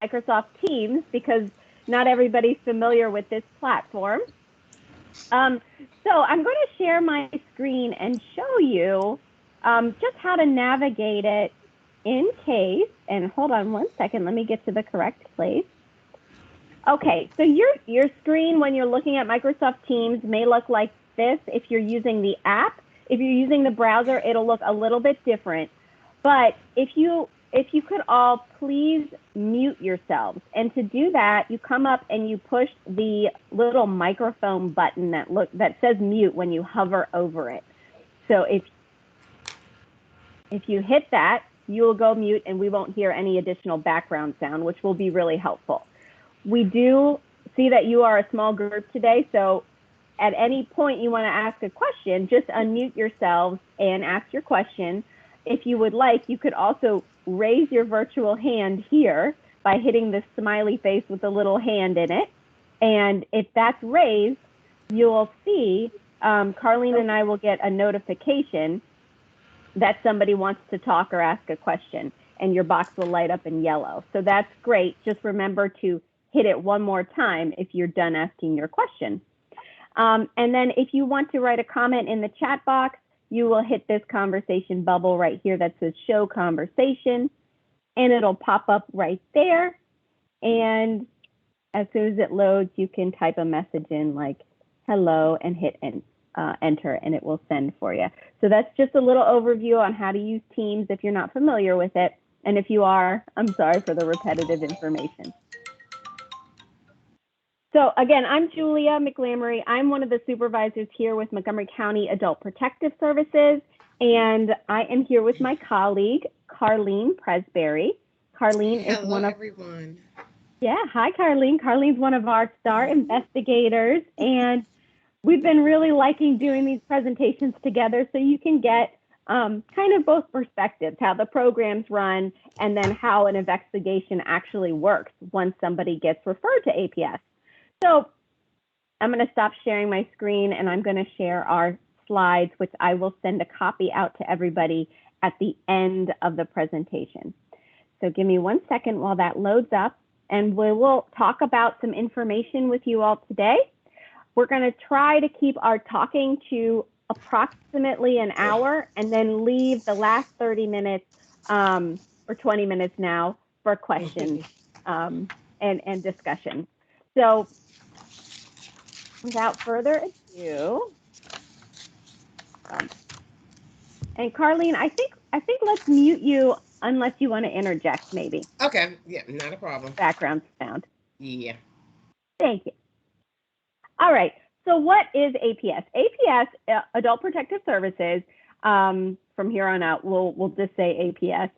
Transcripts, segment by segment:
Microsoft Teams because not everybody's familiar with this platform. So I'm going to share my screen and show you just how to navigate it in case, and hold on one second, let me get to the correct place. Okay, so your screen when you're looking at Microsoft Teams may look like this if you're using the app. If you're using the browser, it'll look a little bit different. But if you could all please mute yourselves. And to do that, you come up and you push the little microphone button that says mute when you hover over it. So if you hit that, you will go mute and we won't hear any additional background sound, which will be really helpful. We do see that you are a small group today, so at any point you want to ask a question, just unmute yourselves and ask your question. If you would like, you could also raise your virtual hand here by hitting the smiley face with the little hand in it. And if that's raised, you'll see Carlene and I will get a notification that somebody wants to talk or ask a question, and your box will light up in yellow. So that's great. Just remember to hit it one more time if you're done asking your question. And then if you want to write a comment in the chat box, you will hit this conversation bubble right here that says show conversation, and it'll pop up right there. And as soon as it loads, you can type a message in like hello and hit enter, and it will send for you. So that's just a little overview on how to use Teams if you're not familiar with it. And if you are, I'm sorry for the repetitive information. So again, I'm Julia McGlamory. I'm one of the supervisors here with Montgomery County Adult Protective Services, and I am here with my colleague, Carlene Presberry. Carlene is one of everyone. Yeah, hi Carlene. Carlene's one of our star investigators, and we've been really liking doing these presentations together so you can get kind of both perspectives, how the programs run and then how an investigation actually works once somebody gets referred to APS. So I'm going to stop sharing my screen and I'm going to share our slides, which I will send a copy out to everybody at the end of the presentation. So give me 1 second while that loads up, and we will talk about some information with you all today. We're going to try to keep our talking to approximately an hour and then leave the last 30 minutes or 20 minutes now for questions and discussion. So without further ado, and Carlene, I think let's mute you unless you want to interject maybe. Okay, yeah, not a problem. Background sound. Yeah. Thank you. All right. So what is APS? APS, Adult Protective Services, from here on out, we'll just say APS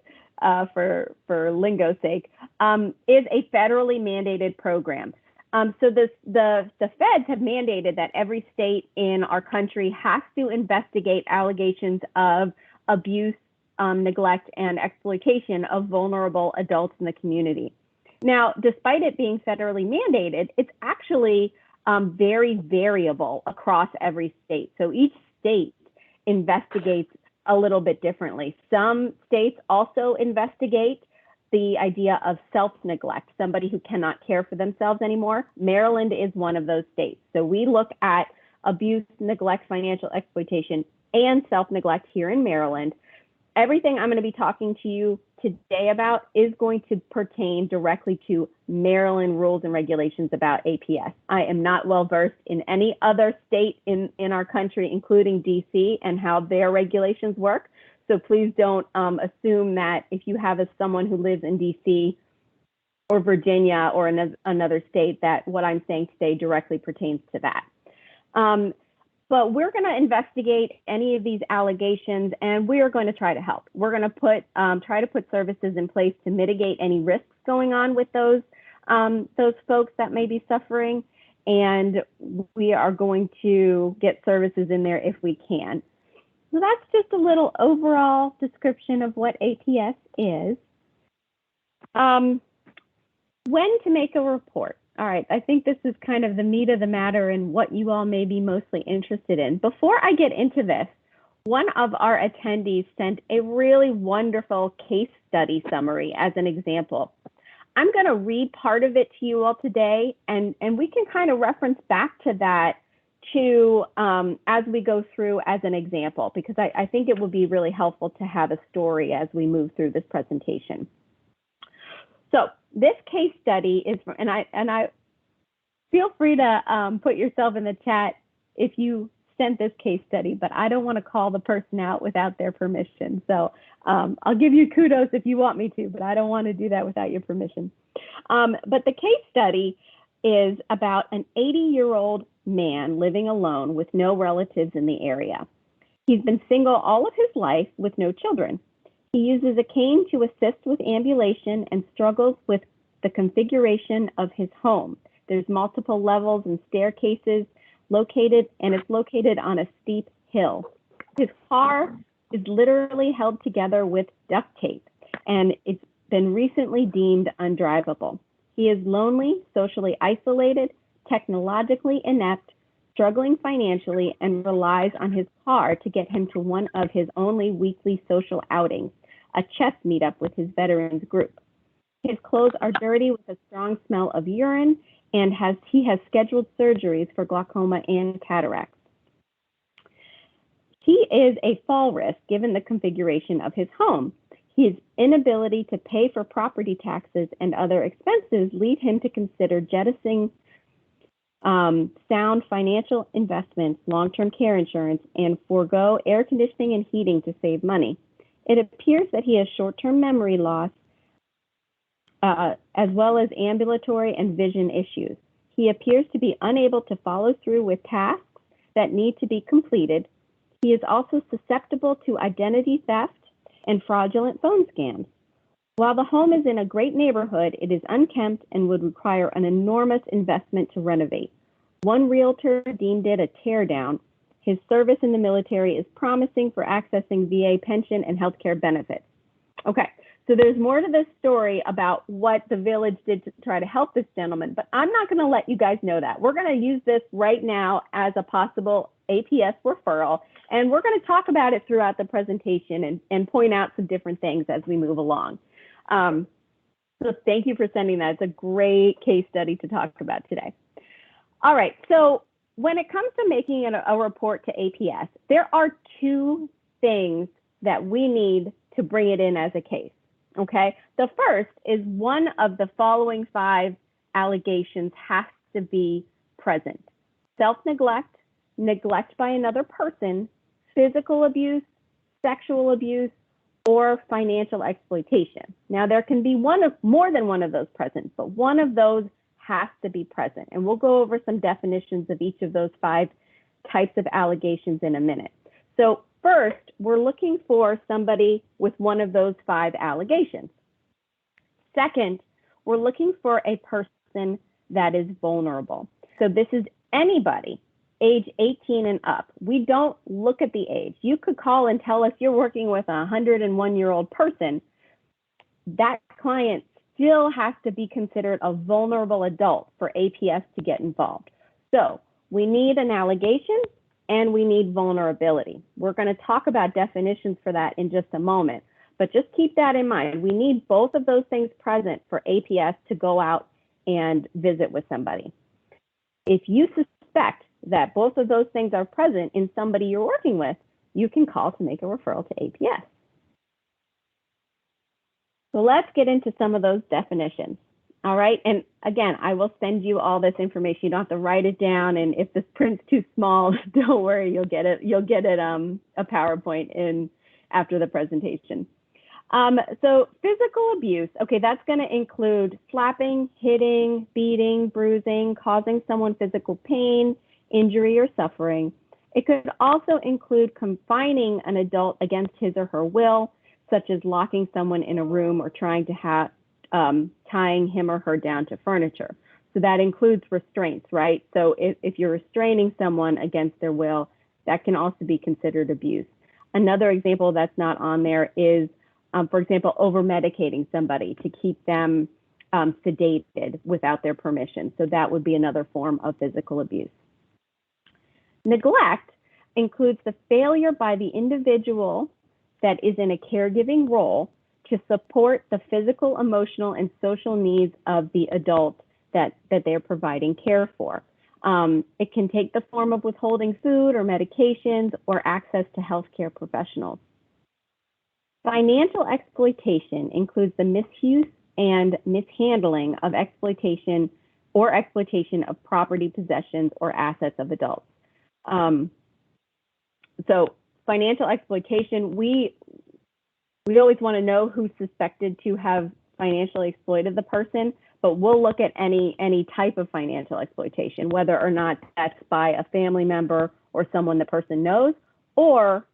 for lingo's sake, is a federally mandated program. So the feds have mandated that every state in our country has to investigate allegations of abuse, neglect, and exploitation of vulnerable adults in the community. Now, despite it being federally mandated, it's actually very variable across every state. So each state investigates a little bit differently. Some states also investigate the idea of self-neglect, somebody who cannot care for themselves anymore. Maryland is one of those states. So we look at abuse, neglect, financial exploitation, and self-neglect here in Maryland. Everything I'm going to be talking to you today about is going to pertain directly to Maryland rules and regulations about APS. I am not well versed in any other state in our country, including DC, and how their regulations work. So please don't assume that if you have someone who lives in DC or Virginia or another state that what I'm saying today directly pertains to that. But we're going to investigate any of these allegations, and we are going to try to help. We're going to try to put services in place to mitigate any risks going on with those folks that may be suffering, and we are going to get services in there if we can. So that's just a little overall description of what APS is. When to make a report. All right, I think this is kind of the meat of the matter and what you all may be mostly interested in. Before I get into this, one of our attendees sent a really wonderful case study summary as an example. I'm going to read part of it to you all today, and we can kind of reference back to that to as we go through as an example, because I think it would be really helpful to have a story as we move through this presentation. So this case study is, and I feel free to put yourself in the chat if you sent this case study, but I don't want to call the person out without their permission. So I'll give you kudos if you want me to, but I don't want to do that without your permission. But the case study is about an 80-year-old man living alone with no relatives in the area. He's been single all of his life with no children. He uses a cane to assist with ambulation and struggles with the configuration of his home. There's multiple levels and staircases located, and it's located on a steep hill. His car is literally held together with duct tape, and it's been recently deemed undrivable. He is lonely, socially isolated, technologically inept, struggling financially, and relies on his car to get him to one of his only weekly social outings, a chess meetup with his veterans group. His clothes are dirty with a strong smell of urine, and he has scheduled surgeries for glaucoma and cataracts. He is a fall risk given the configuration of his home. His inability to pay for property taxes and other expenses lead him to consider jettisoning sound financial investments, long-term care insurance, and forego air conditioning and heating to save money. It appears that he has short-term memory loss, as well as ambulatory and vision issues. He appears to be unable to follow through with tasks that need to be completed. He is also susceptible to identity theft and fraudulent phone scams. While the home is in a great neighborhood, it is unkempt and would require an enormous investment to renovate. One realtor deemed it a teardown. His service in the military is promising for accessing VA pension and healthcare benefits. Okay. So there's more to this story about what the village did to try to help this gentleman, but I'm not going to let you guys know that. We're going to use this right now as a possible APS referral, and we're going to talk about it throughout the presentation and point out some different things as we move along. So thank you for sending that. It's a great case study to talk about today. All right, so when it comes to making a report to APS, there are two things that we need to bring it in as a case. Okay, the first is one of the following 5 allegations has to be present: self-neglect, neglect by another person, physical abuse, sexual abuse, or financial exploitation. Now, there can be more than one of those present, but one of those has to be present. And we'll go over some definitions of each of those 5 types of allegations in a minute. So first, we're looking for somebody with one of those 5 allegations. Second, we're looking for a person that is vulnerable. So this is anybody age 18 and up. We don't look at the age. You could call and tell us you're working with a 101-year-old person. That client still has to be considered a vulnerable adult for APS to get involved. So we need an allegation and we need vulnerability. We're going to talk about definitions for that in just a moment, but just keep that in mind. We need both of those things present for APS to go out and visit with somebody. If you suspect that both of those things are present in somebody you're working with, you can call to make a referral to APS. So let's get into some of those definitions. All right, and again, I will send you all this information. You don't have to write it down, and if this print's too small, don't worry, you'll get it a PowerPoint in after the presentation. So physical abuse, okay, that's going to include slapping, hitting, beating, bruising, causing someone physical pain, injury, or suffering. It could also include confining an adult against his or her will, such as locking someone in a room or trying to tying him or her down to furniture. So that includes restraints, right? So if you're restraining someone against their will, that can also be considered abuse. Another example that's not on there is, for example, over-medicating somebody to keep them sedated without their permission. So that would be another form of physical abuse. Neglect includes the failure by the individual that is in a caregiving role to support the physical, emotional, and social needs of the adult that they're providing care for. It can take the form of withholding food or medications or access to healthcare professionals. Financial exploitation includes the misuse and mishandling of exploitation of property, possessions, or assets of adults. So financial exploitation, we always want to know who's suspected to have financially exploited the person, but we'll look at any type of financial exploitation, whether or not that's by a family member or someone the person knows, or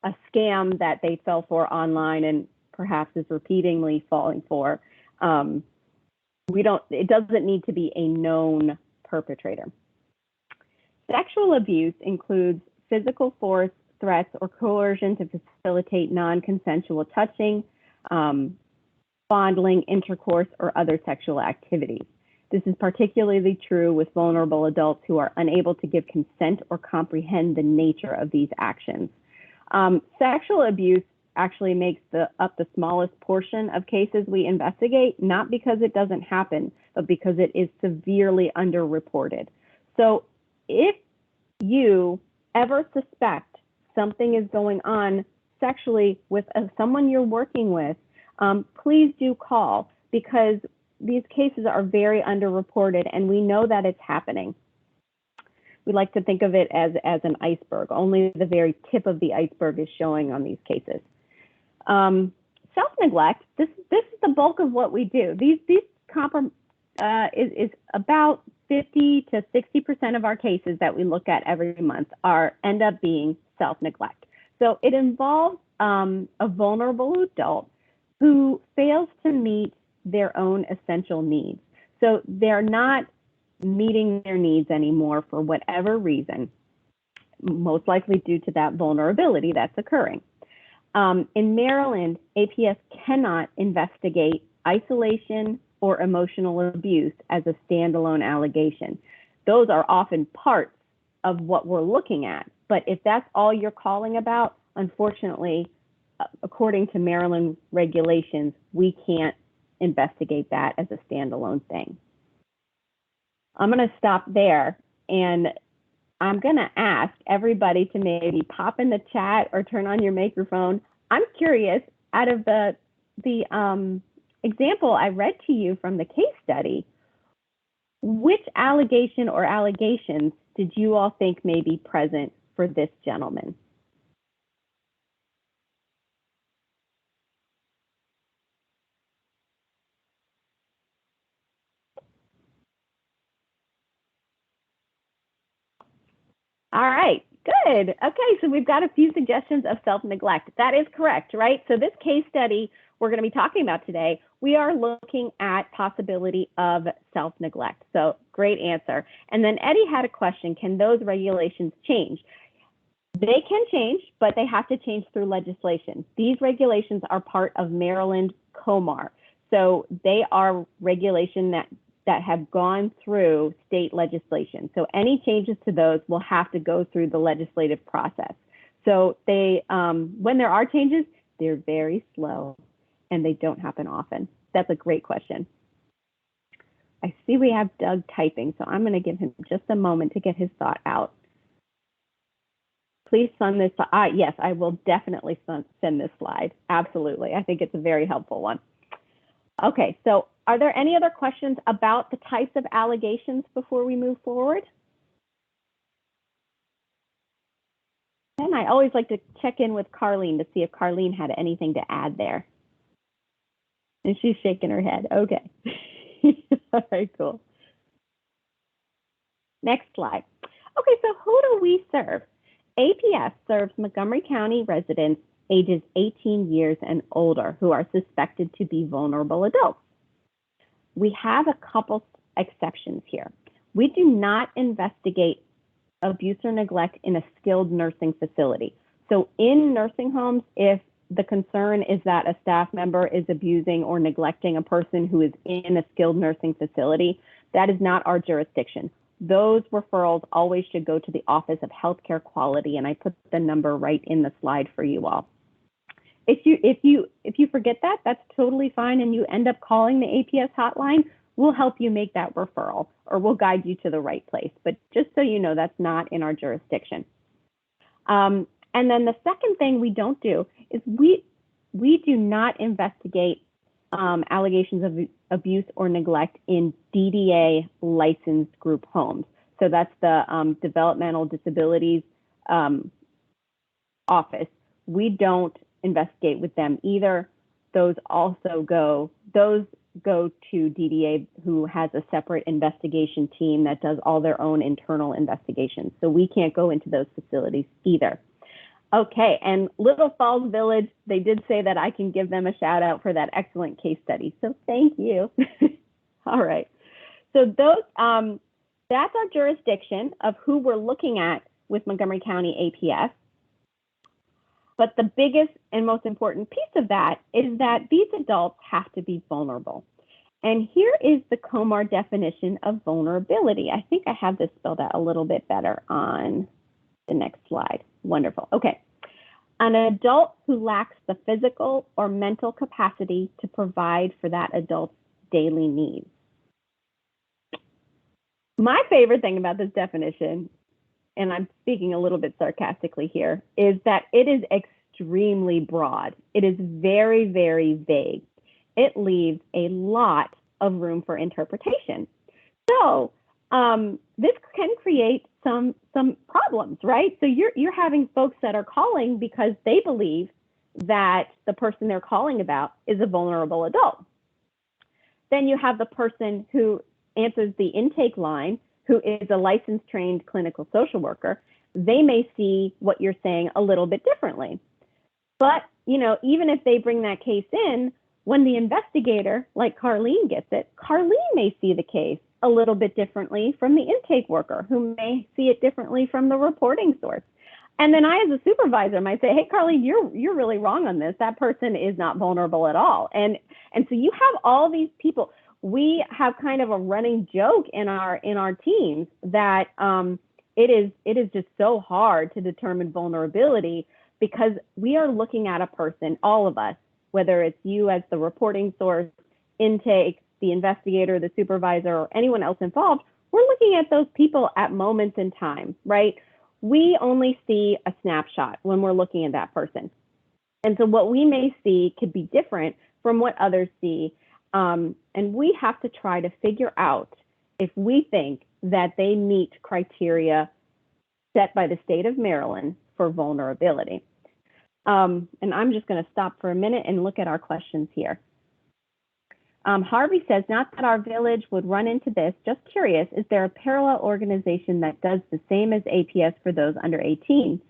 a scam that they fell for online and perhaps is repeatedly falling for. It doesn't need to be a known perpetrator. Sexual abuse includes physical force, threats, or coercion to facilitate non-consensual touching, fondling, intercourse, or other sexual activities. This is particularly true with vulnerable adults who are unable to give consent or comprehend the nature of these actions. Sexual abuse actually makes up the smallest portion of cases we investigate, not because it doesn't happen, but because it is severely underreported. So if you ever suspect something is going on sexually with someone you're working with, please do call, because these cases are very underreported and we know that it's happening. We like to think of it as an iceberg. Only the very tip of the iceberg is showing on these cases. Self-neglect, this is the bulk of what we do. These is about 50 to 60% of our cases that we look at every month end up being self-neglect. So it involves a vulnerable adult who fails to meet their own essential needs. So they're not meeting their needs anymore for whatever reason, most likely due to that vulnerability that's occurring. In Maryland, APS cannot investigate isolation or emotional abuse as a standalone allegation. Those are often parts of what we're looking at. But if that's all you're calling about, unfortunately, according to Maryland regulations, we can't investigate that as a standalone thing. I'm going to stop there, and I'm going to ask everybody to maybe pop in the chat or turn on your microphone. I'm curious, out of the example I read to you from the case study, which allegation or allegations did you all think may be present for this gentleman? All right, good. Okay, so we've got a few suggestions of self-neglect. That is correct, right? So this case study we're going to be talking about today, we are looking at possibility of self-neglect. So great answer. And then Eddie had a question, can those regulations change? They can change, but they have to change through legislation. These regulations are part of Maryland COMAR. So they are regulation that have gone through state legislation. So any changes to those will have to go through the legislative process. So they, when there are changes, they're very slow and they don't happen often. That's a great question. I see we have Doug typing, so I'm going to give him just a moment to get his thought out. Please send this. Yes, I will definitely send this slide. Absolutely. I think it's a very helpful one. Okay, so are there any other questions about the types of allegations before we move forward? And I always like to check in with Carlene to see if Carlene had anything to add there. And she's shaking her head. Okay. All right, cool. Next slide. Okay, so who do we serve? APS serves Montgomery County residents ages 18 years and older who are suspected to be vulnerable adults. We have a couple exceptions here. We do not investigate abuse or neglect in a skilled nursing facility. So in nursing homes, if the concern is that a staff member is abusing or neglecting a person who is in a skilled nursing facility, that is not our jurisdiction. Those referrals always should go to the Office of Healthcare Quality, and I put the number right in the slide for you all. If you forget that, that's totally fine, and you end up calling the APS hotline, we'll help you make that referral, or we'll guide you to the right place. But just so you know, that's not in our jurisdiction. And then the second thing we don't do is we do not investigate allegations of abuse or neglect in DDA licensed group homes. So that's the Developmental Disabilities Office. We don't investigate with them either. Those go to DDA, who has a separate investigation team that does all their own internal investigations. So we can't go into those facilities either. Okay, and Little Falls Village, they did say that I can give them a shout out for that excellent case study. So thank you. All right, so those that's our jurisdiction of who we're looking at with Montgomery County APS. But the biggest and most important piece of that is that these adults have to be vulnerable. And here is the COMAR definition of vulnerability. I think I have this spelled out a little bit better on the next slide. Wonderful. Okay. An adult who lacks the physical or mental capacity to provide for that adult's daily needs. My favorite thing about this definition, and I'm speaking a little bit sarcastically here, is that it is extremely broad. It is very, very vague. It leaves a lot of room for interpretation. So this can create some problems, right? So you're having folks that are calling because they believe that the person they're calling about is a vulnerable adult. Then you have the person who answers the intake line, who is a licensed trained clinical social worker. They may see what you're saying a little bit differently. But, you know, even if they bring that case in, when the investigator, like Carlene, gets it, Carlene may see the case a little bit differently from the intake worker, who may see it differently from the reporting source. And then I, as a supervisor, might say, hey, Carlene, you're really wrong on this. That person is not vulnerable at all. And so you have all these people. We have kind of a running joke in our teams that it is just so hard to determine vulnerability, because we are looking at a person, all of us, whether it's you as the reporting source, intake, the investigator, the supervisor, or anyone else involved, we're looking at those people at moments in time, right? We only see a snapshot when we're looking at that person. And so what we may see could be different from what others see. And we have to try to figure out if we think that they meet criteria set by the state of Maryland for vulnerability. And I'm just going to stop for a minute and look at our questions here. Harvey says, not that our village would run into this, just curious, is there a parallel organization that does the same as APS for those under 18?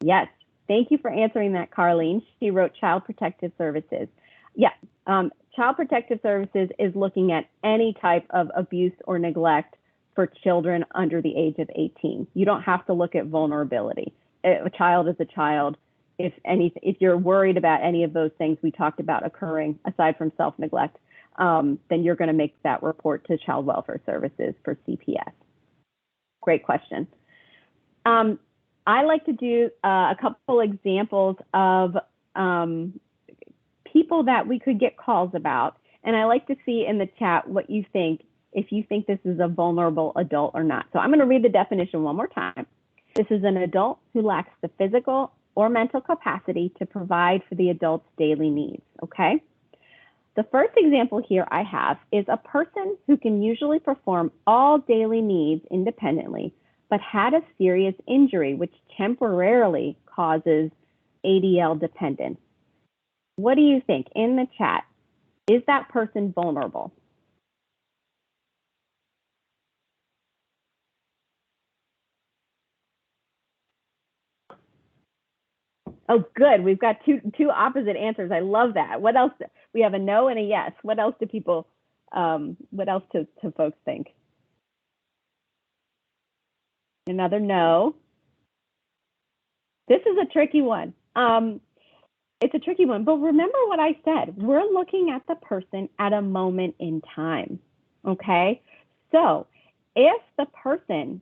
Yes, thank you for answering that, Carlene. She wrote Child Protective Services. Yeah, Child Protective Services is looking at any type of abuse or neglect for children under the age of 18. You don't have to look at vulnerability. A child is a child. If you're worried about any of those things we talked about occurring, aside from self-neglect, then you're going to make that report to Child Welfare Services for CPS. Great question. I like to do a couple examples of people that we could get calls about, and I like to see in the chat what you think, if you think this is a vulnerable adult or not. So I'm going to read the definition one more time. This is an adult who lacks the physical or mental capacity to provide for the adult's daily needs, okay? The first example here I have is a person who can usually perform all daily needs independently, but had a serious injury which temporarily causes ADL dependence. What do you think in the chat? Is that person vulnerable? Oh, good. We've got two opposite answers. I love that. What else? We have a no and a yes. What else do people, what else do folks think? Another no. This is a tricky one. It's a tricky one, but remember what I said. We're looking at the person at a moment in time, okay? So if the person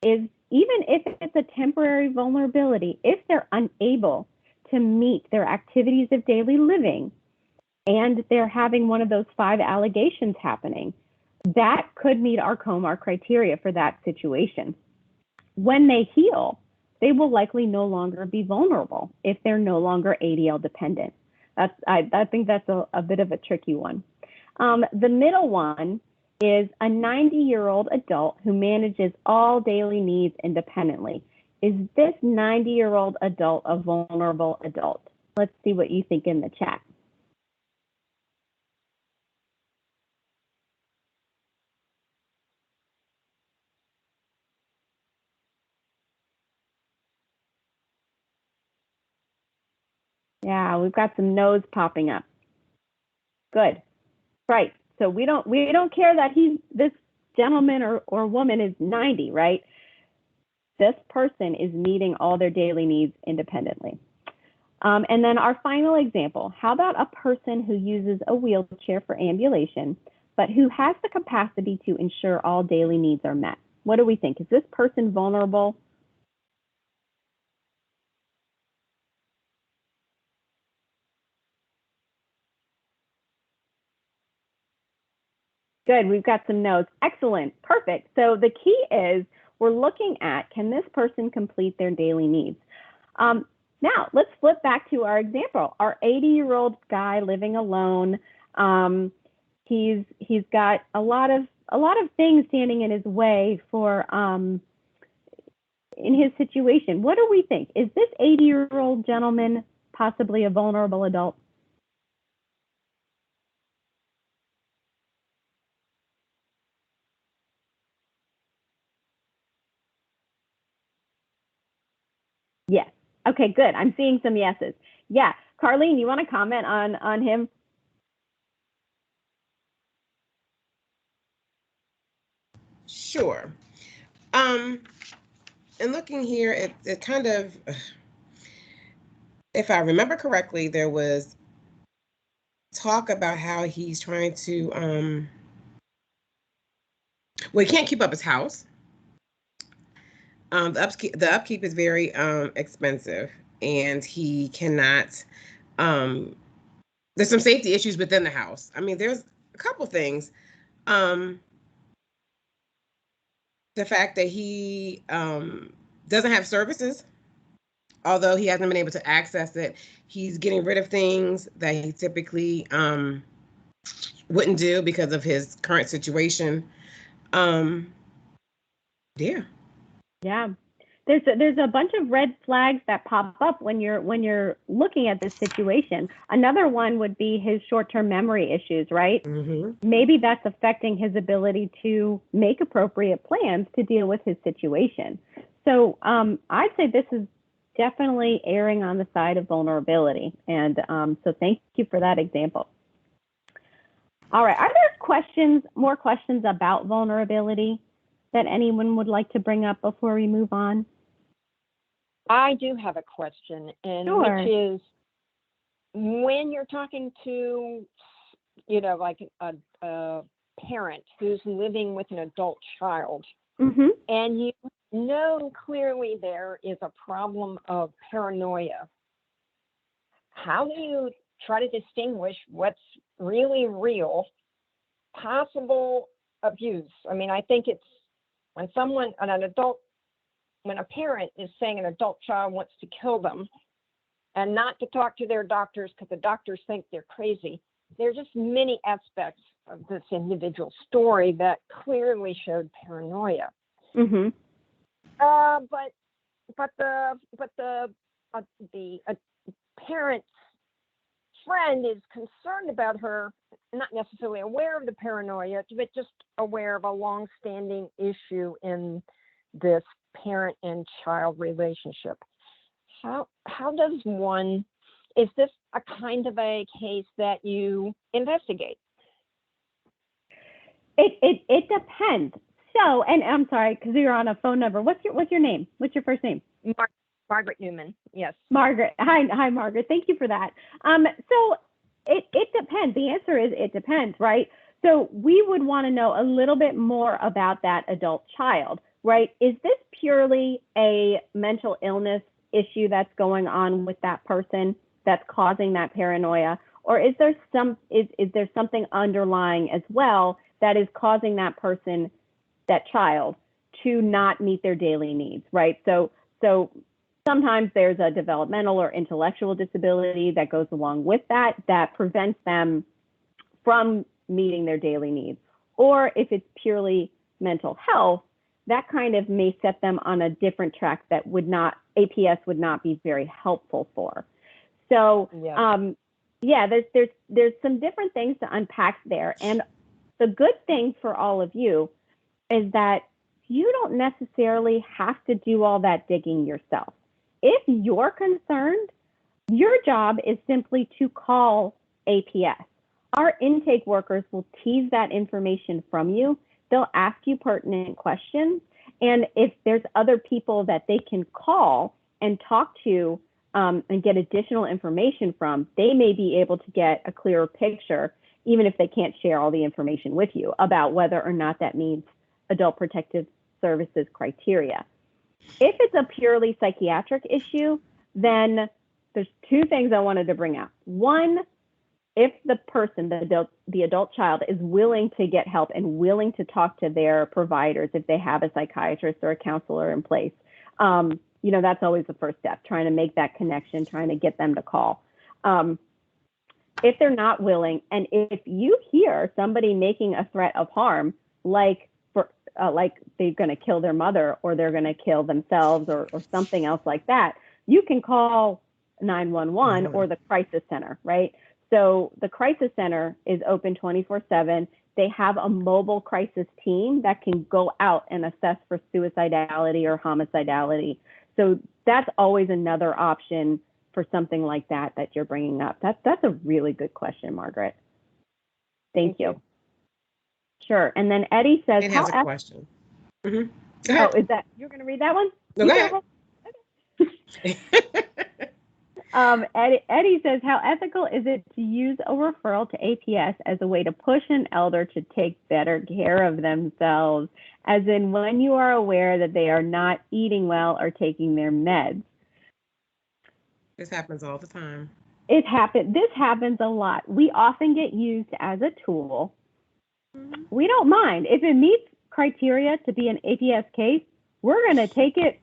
is, even if it's a temporary vulnerability, if they're unable to meet their activities of daily living, and they're having one of those 5 allegations happening, that could meet our COMAR criteria for that situation. When they heal, they will likely no longer be vulnerable if they're no longer ADL dependent. I think that's a bit of a tricky one. The middle one is a 90-year-old adult who manages all daily needs independently. Is this 90-year-old adult a vulnerable adult? Let's see what you think in the chat. Yeah, we've got some no's popping up. Good. Right. So we don't care that this gentleman or woman is 90, right? This person is meeting all their daily needs independently. And then our final example, how about a person who uses a wheelchair for ambulation, but who has the capacity to ensure all daily needs are met? What do we think? Is this person vulnerable? Good, we've got some no's. Excellent, perfect. So the key is we're looking at, can this person complete their daily needs? Now, let's flip back to our example. Our 80-year-old guy living alone, he's got a lot of things standing in his way for in his situation. What do we think? Is this 80-year-old gentleman possibly a vulnerable adult? Yes. Okay, good. I'm seeing some yeses. Yeah. Carlene, you want to comment on him? Sure. And looking here, it kind of, if I remember correctly, there was talk about how he's trying to, well, he can't keep up his house. The upkeep is very expensive, and he cannot. There's some safety issues within the house. I mean, there's a couple things. The fact that he doesn't have services, although he hasn't been able to access it. He's getting rid of things that he typically wouldn't do because of his current situation. Yeah. Yeah. There's a bunch of red flags that pop up when you're looking at this situation. Another one would be his short-term memory issues, right? Mm-hmm. Maybe that's affecting his ability to make appropriate plans to deal with his situation. So I'd say this is definitely erring on the side of vulnerability. And so thank you for that example. All right, are there more questions about vulnerability that anyone would like to bring up before we move on? I do have a question, and Sure. which is, when you're talking to, like a parent who's living with an adult child, Mm-hmm. and you know clearly there is a problem of paranoia, how do you try to distinguish what's really real, possible abuse? I mean, I think it's when when a parent is saying an adult child wants to kill them and not to talk to their doctors because the doctors think they're crazy. There are just many aspects of this individual story that clearly showed paranoia. Mm-hmm. But the parent's friend is concerned about her, not necessarily aware of the paranoia, but just aware of a long-standing issue in this parent and child relationship. How does one, is this a kind of a case that you investigate? It depends. So, and I'm sorry, because you're on a phone number. What's your name? What's your first name? Margaret Newman. Yes. Margaret. Hi, Margaret. Thank you for that. So it depends. The answer is it depends, right? So we would want to know a little bit more about that adult child, right? Is this purely a mental illness issue that's going on with that person that's causing that paranoia? Or is there something underlying as well that is causing that person, that child, to not meet their daily needs, right? So sometimes there's a developmental or intellectual disability that goes along with that prevents them from meeting their daily needs. Or if it's purely mental health, that kind of may set them on a different track that APS would not be very helpful for. So there's some different things to unpack there. And the good thing for all of you is that you don't necessarily have to do all that digging yourself. If you're concerned, your job is simply to call APS. Our intake workers will tease that information from you. They'll ask you pertinent questions. And if there's other people that they can call and talk to and get additional information from, they may be able to get a clearer picture, even if they can't share all the information with you, about whether or not that meets Adult Protective Services criteria. If it's a purely psychiatric issue, then there's two things I wanted to bring out. One, if the person, the adult child, is willing to get help and willing to talk to their providers, if they have a psychiatrist or a counselor in place, that's always the first step, trying to make that connection, trying to get them to call. If they're not willing, and if you hear somebody making a threat of harm, like they're going to kill their mother or they're going to kill themselves or something else like that, you can call 911 or the crisis center, right? So the crisis center is open 24/7. They have a mobile crisis team that can go out and assess for suicidality or homicidality. So that's always another option for something like that you're bringing up. That's a really good question, Margaret. Thank you. Sure. And then Eddie says, it has a question. Mm-hmm. Go ahead. Oh, is that, you're going to read that one? No, go ahead. Eddie says, how ethical is it to use a referral to APS as a way to push an elder to take better care of themselves, as in when you are aware that they are not eating well or taking their meds? This happens all the time. This happens a lot. We often get used as a tool. We don't mind. If it meets criteria to be an APS case, we're going to take it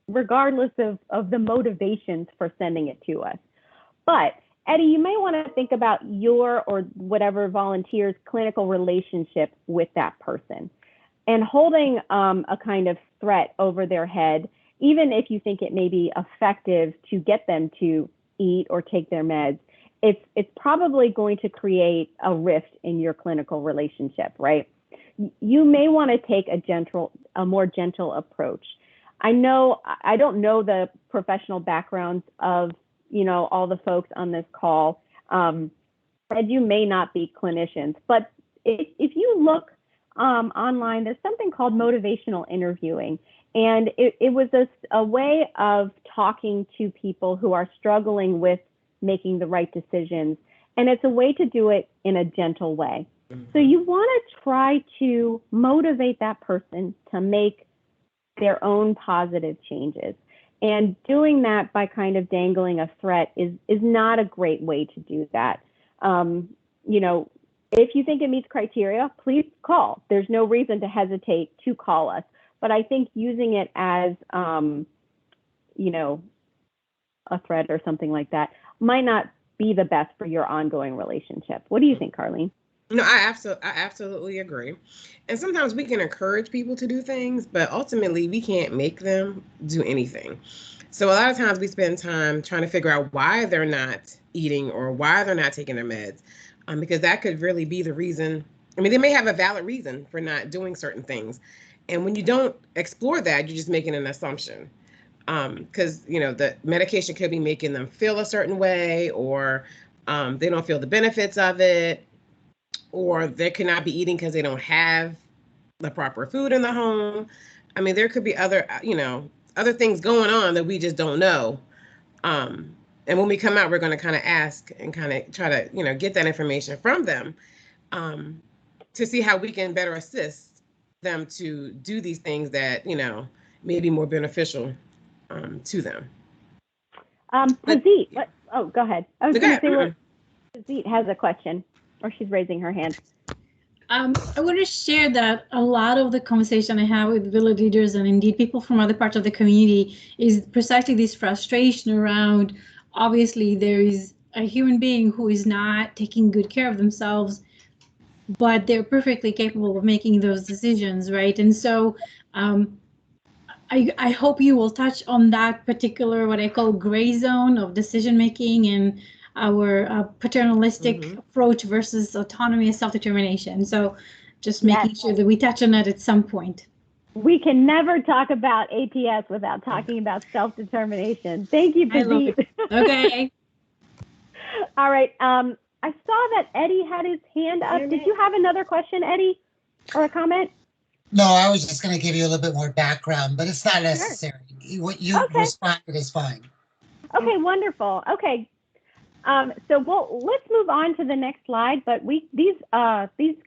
regardless of the motivations for sending it to us. But Eddie, you may want to think about your or whatever volunteer's clinical relationship with that person, and holding a kind of threat over their head, even if you think it may be effective to get them to eat or take their meds, it's probably going to create a rift in your clinical relationship, right? You may want to take a more gentle approach. I don't know the professional backgrounds of, all the folks on this call, and you may not be clinicians, but if you look online, there's something called motivational interviewing. And it was a way of talking to people who are struggling with making the right decisions. And it's a way to do it in a gentle way. So you want to try to motivate that person to make their own positive changes. And doing that by kind of dangling a threat is not a great way to do that. If you think it meets criteria, please call. There's no reason to hesitate to call us. But I think using it as, a threat or something like that might not be the best for your ongoing relationship. What do you think, Carlene? No, I absolutely agree. And sometimes we can encourage people to do things, but ultimately we can't make them do anything. So a lot of times we spend time trying to figure out why they're not eating or why they're not taking their meds, because that could really be the reason. I mean, they may have a valid reason for not doing certain things. And when you don't explore that, you're just making an assumption. Because, the medication could be making them feel a certain way, or they don't feel the benefits of it, or they could not be eating because they don't have the proper food in the home. I mean, there could be other things going on that we just don't know. And when we come out, we're going to kind of ask and kind of try to, get that information from them to see how we can better assist them to do these things that, may be more beneficial to them. Pazit, oh, go ahead. I was Okay. going to say, well, Pazit has a question, or she's raising her hand. I want to share that a lot of the conversation I have with village leaders and indeed people from other parts of the community is precisely this frustration around, obviously there is a human being who is not taking good care of themselves, but they're perfectly capable of making those decisions, right? And so I hope you will touch on that particular, what I call gray zone of decision making and our paternalistic approach versus autonomy and self-determination. So just making sure that we touch on that at some point. We can never talk about APS without talking about self-determination. Thank you, Pazit. Okay. All right. I saw that Eddie had his hand up. Did you have another question, Eddie, or a comment? No, I was just going to give you a little bit more background, but it's not necessary. Sure. What you responded is fine. Okay, wonderful. Okay. So let's move on to the next slide. But these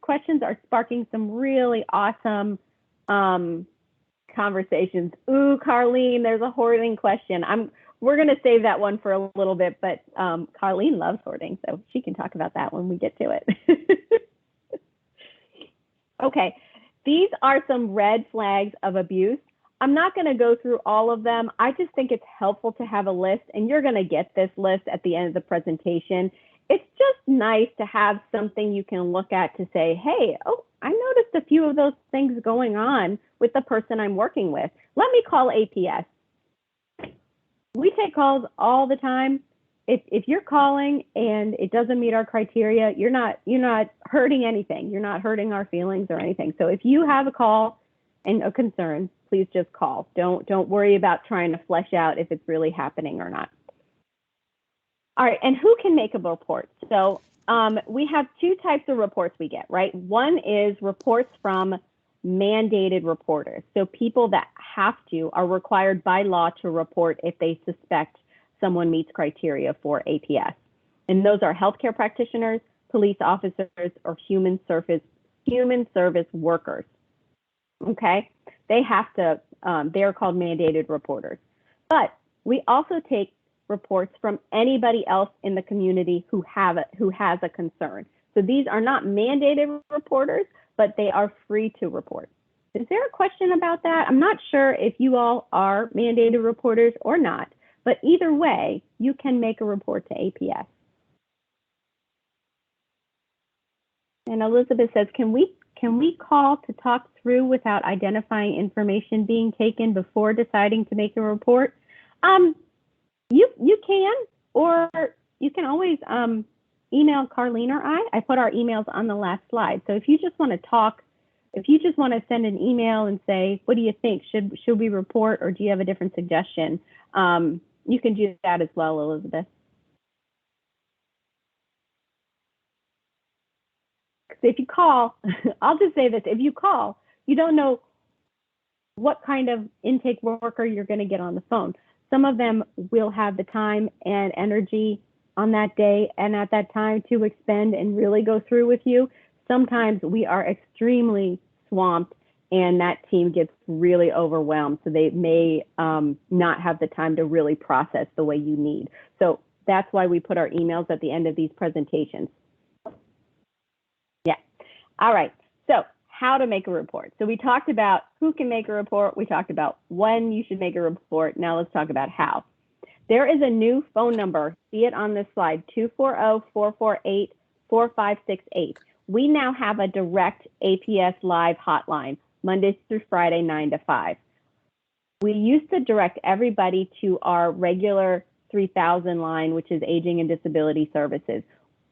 questions are sparking some really awesome conversations. Ooh, Carlene, there's a hoarding question. We're going to save that one for a little bit, but Carlene loves hoarding, so she can talk about that when we get to it. Okay, these are some red flags of abuse. I'm not going to go through all of them. I just think it's helpful to have a list, and you're going to get this list at the end of the presentation. It's just nice to have something you can look at to say, hey, oh, I noticed a few of those things going on with the person I'm working with. Let me call APS. We take calls all the time. If you're calling and it doesn't meet our criteria, you're not hurting anything. You're not hurting our feelings or anything. So if you have a call and a concern, please just call. Don't worry about trying to flesh out if it's really happening or not. All right, and who can make a report? So we have two types of reports we get, right? One is reports from mandated reporters. So people that are required by law to report if they suspect someone meets criteria for APS. And those are healthcare practitioners, police officers, or human service workers. Okay, they have to, they're called mandated reporters. But we also take reports from anybody else in the community who has a concern. So these are not mandated reporters, but they are free to report. Is there a question about that? I'm not sure if you all are mandated reporters or not, but either way, you can make a report to APS. And Elizabeth says, can we call to talk through without identifying information being taken before deciding to make a report? You can, or you can always email Carlene or I put our emails on the last slide. So if you just want to talk, if you just want to send an email and say, what do you think? Should we report, or do you have a different suggestion? You can do that as well, Elizabeth. So if you call, I'll just say this, if you call, you don't know what kind of intake worker you're going to get on the phone. Some of them will have the time and energy on that day and at that time to expend and really go through with you. Sometimes we are extremely swamped and that team gets really overwhelmed. So they may not have the time to really process the way you need. So that's why we put our emails at the end of these presentations. Yeah. All right. So how to make a report. So we talked about who can make a report. We talked about when you should make a report. Now let's talk about how. There is a new phone number. See it on this slide, 240-448-4568. We now have a direct APS live hotline, Mondays through Friday, 9 to 5. We used to direct everybody to our regular 3000 line, which is Aging and Disability Services.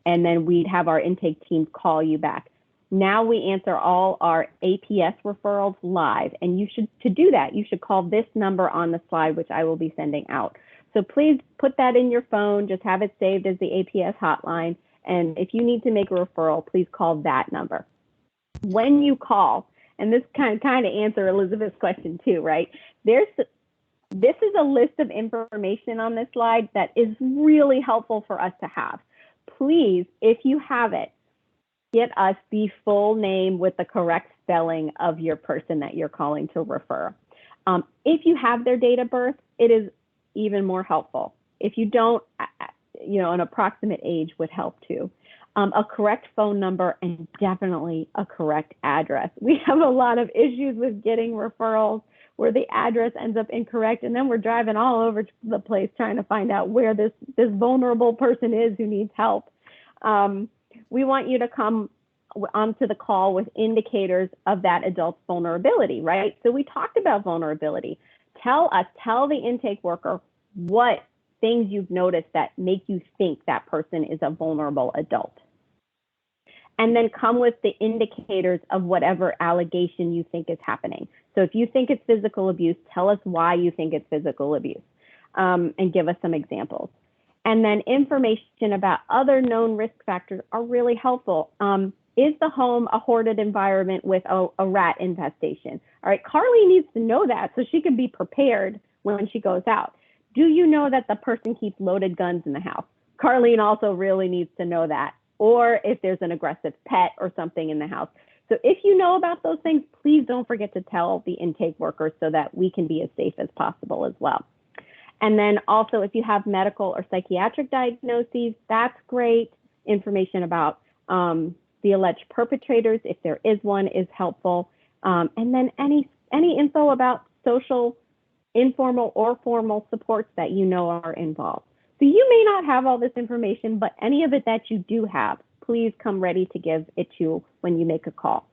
And then we'd have our intake team call you back. Now we answer all our APS referrals live. And to do that, you should call this number on the slide, which I will be sending out. So please put that in your phone, just have it saved as the APS hotline. And if you need to make a referral, please call that number. When you call, and this kind of answer Elizabeth's question too, right? This is a list of information on this slide that is really helpful for us to have. Please, if you have it, get us the full name with the correct spelling of your person that you're calling to refer. If you have their date of birth, it is even more helpful. if you don't, an approximate age would help too. A correct phone number and definitely a correct address. We have a lot of issues with getting referrals where the address ends up incorrect, and then we're driving all over the place trying to find out where this vulnerable person is who needs help. We want you to come onto the call with indicators of that adult's vulnerability, right? So we talked about vulnerability. Tell the intake worker what things you've noticed that make you think that person is a vulnerable adult. And then come with the indicators of whatever allegation you think is happening. So if you think it's physical abuse, tell us why you think it's physical abuse, and give us some examples. And then information about other known risk factors are really helpful. Is the home a hoarded environment with a rat infestation? All right, Carly needs to know that so she can be prepared when she goes out. Do you know that the person keeps loaded guns in the house? Carlene also really needs to know that. Or if there's an aggressive pet or something in the house. So if you know about those things, please don't forget to tell the intake workers so that we can be as safe as possible as well. And then also, if you have medical or psychiatric diagnoses, that's great. Information about the alleged perpetrators, if there is one, is helpful. And then any info about social, informal or formal supports that you know are involved. So you may not have all this information, but any of it that you do have, please come ready to give it to when you make a call.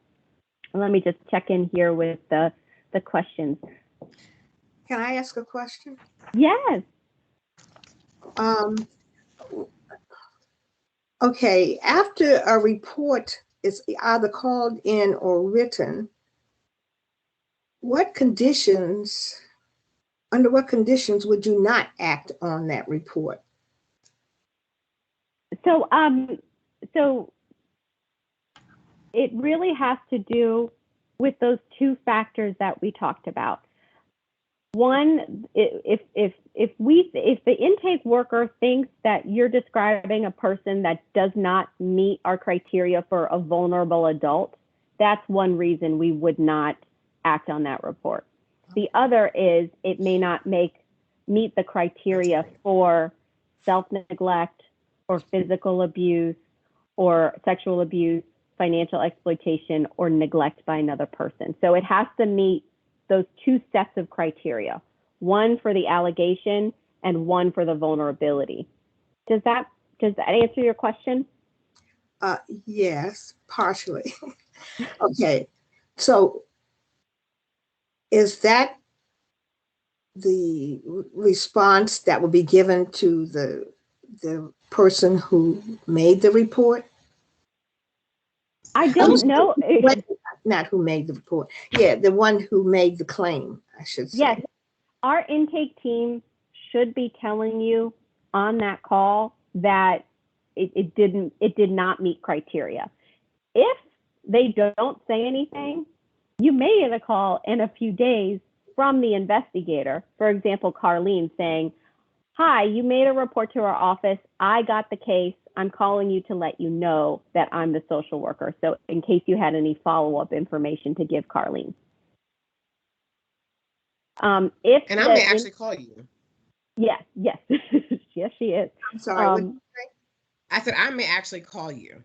And let me just check in here with the questions. Can I ask a question? Yes. Okay, after a report is either called in or written, under what conditions would you not act on that report? So it really has to do with those two factors that we talked about. One, if the intake worker thinks that you're describing a person that does not meet our criteria for a vulnerable adult, that's one reason we would not act on that report. The other is it may not meet the criteria for self-neglect or physical abuse or sexual abuse, financial exploitation, or neglect by another person. So it has to meet those two sets of criteria, one for the allegation and one for the vulnerability. Does that answer your question? Yes, partially. Okay, so is that the response that will be given to the person who made the report? I don't know. Not who made the report. Yeah, the one who made the claim, I should say. Yes, our intake team should be telling you on that call that it did not meet criteria. If they don't say anything, you may get a call in a few days from the investigator. For example, Carlene saying, "Hi, you made a report to our office. I got the case. I'm calling you to let you know that I'm the social worker." So in case you had any follow-up information to give Carlene. And I may actually call you. Yes. Yes, she is. I'm sorry, what did you say? I said I may actually call you.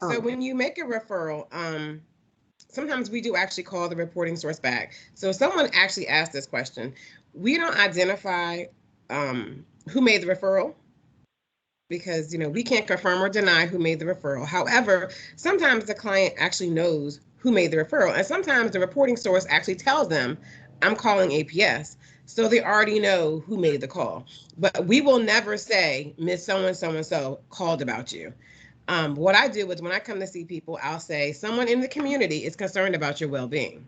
Oh. So when you make a referral, sometimes we do actually call the reporting source back. So if someone actually asked this question, we don't identify who made the referral, because we can't confirm or deny who made the referral. However, sometimes the client actually knows who made the referral, and sometimes the reporting source actually tells them, "I'm calling APS," so they already know who made the call. But we will never say, "Miss so-and-so called about you." What I do is when I come to see people, I'll say, "Someone in the community is concerned about your well-being."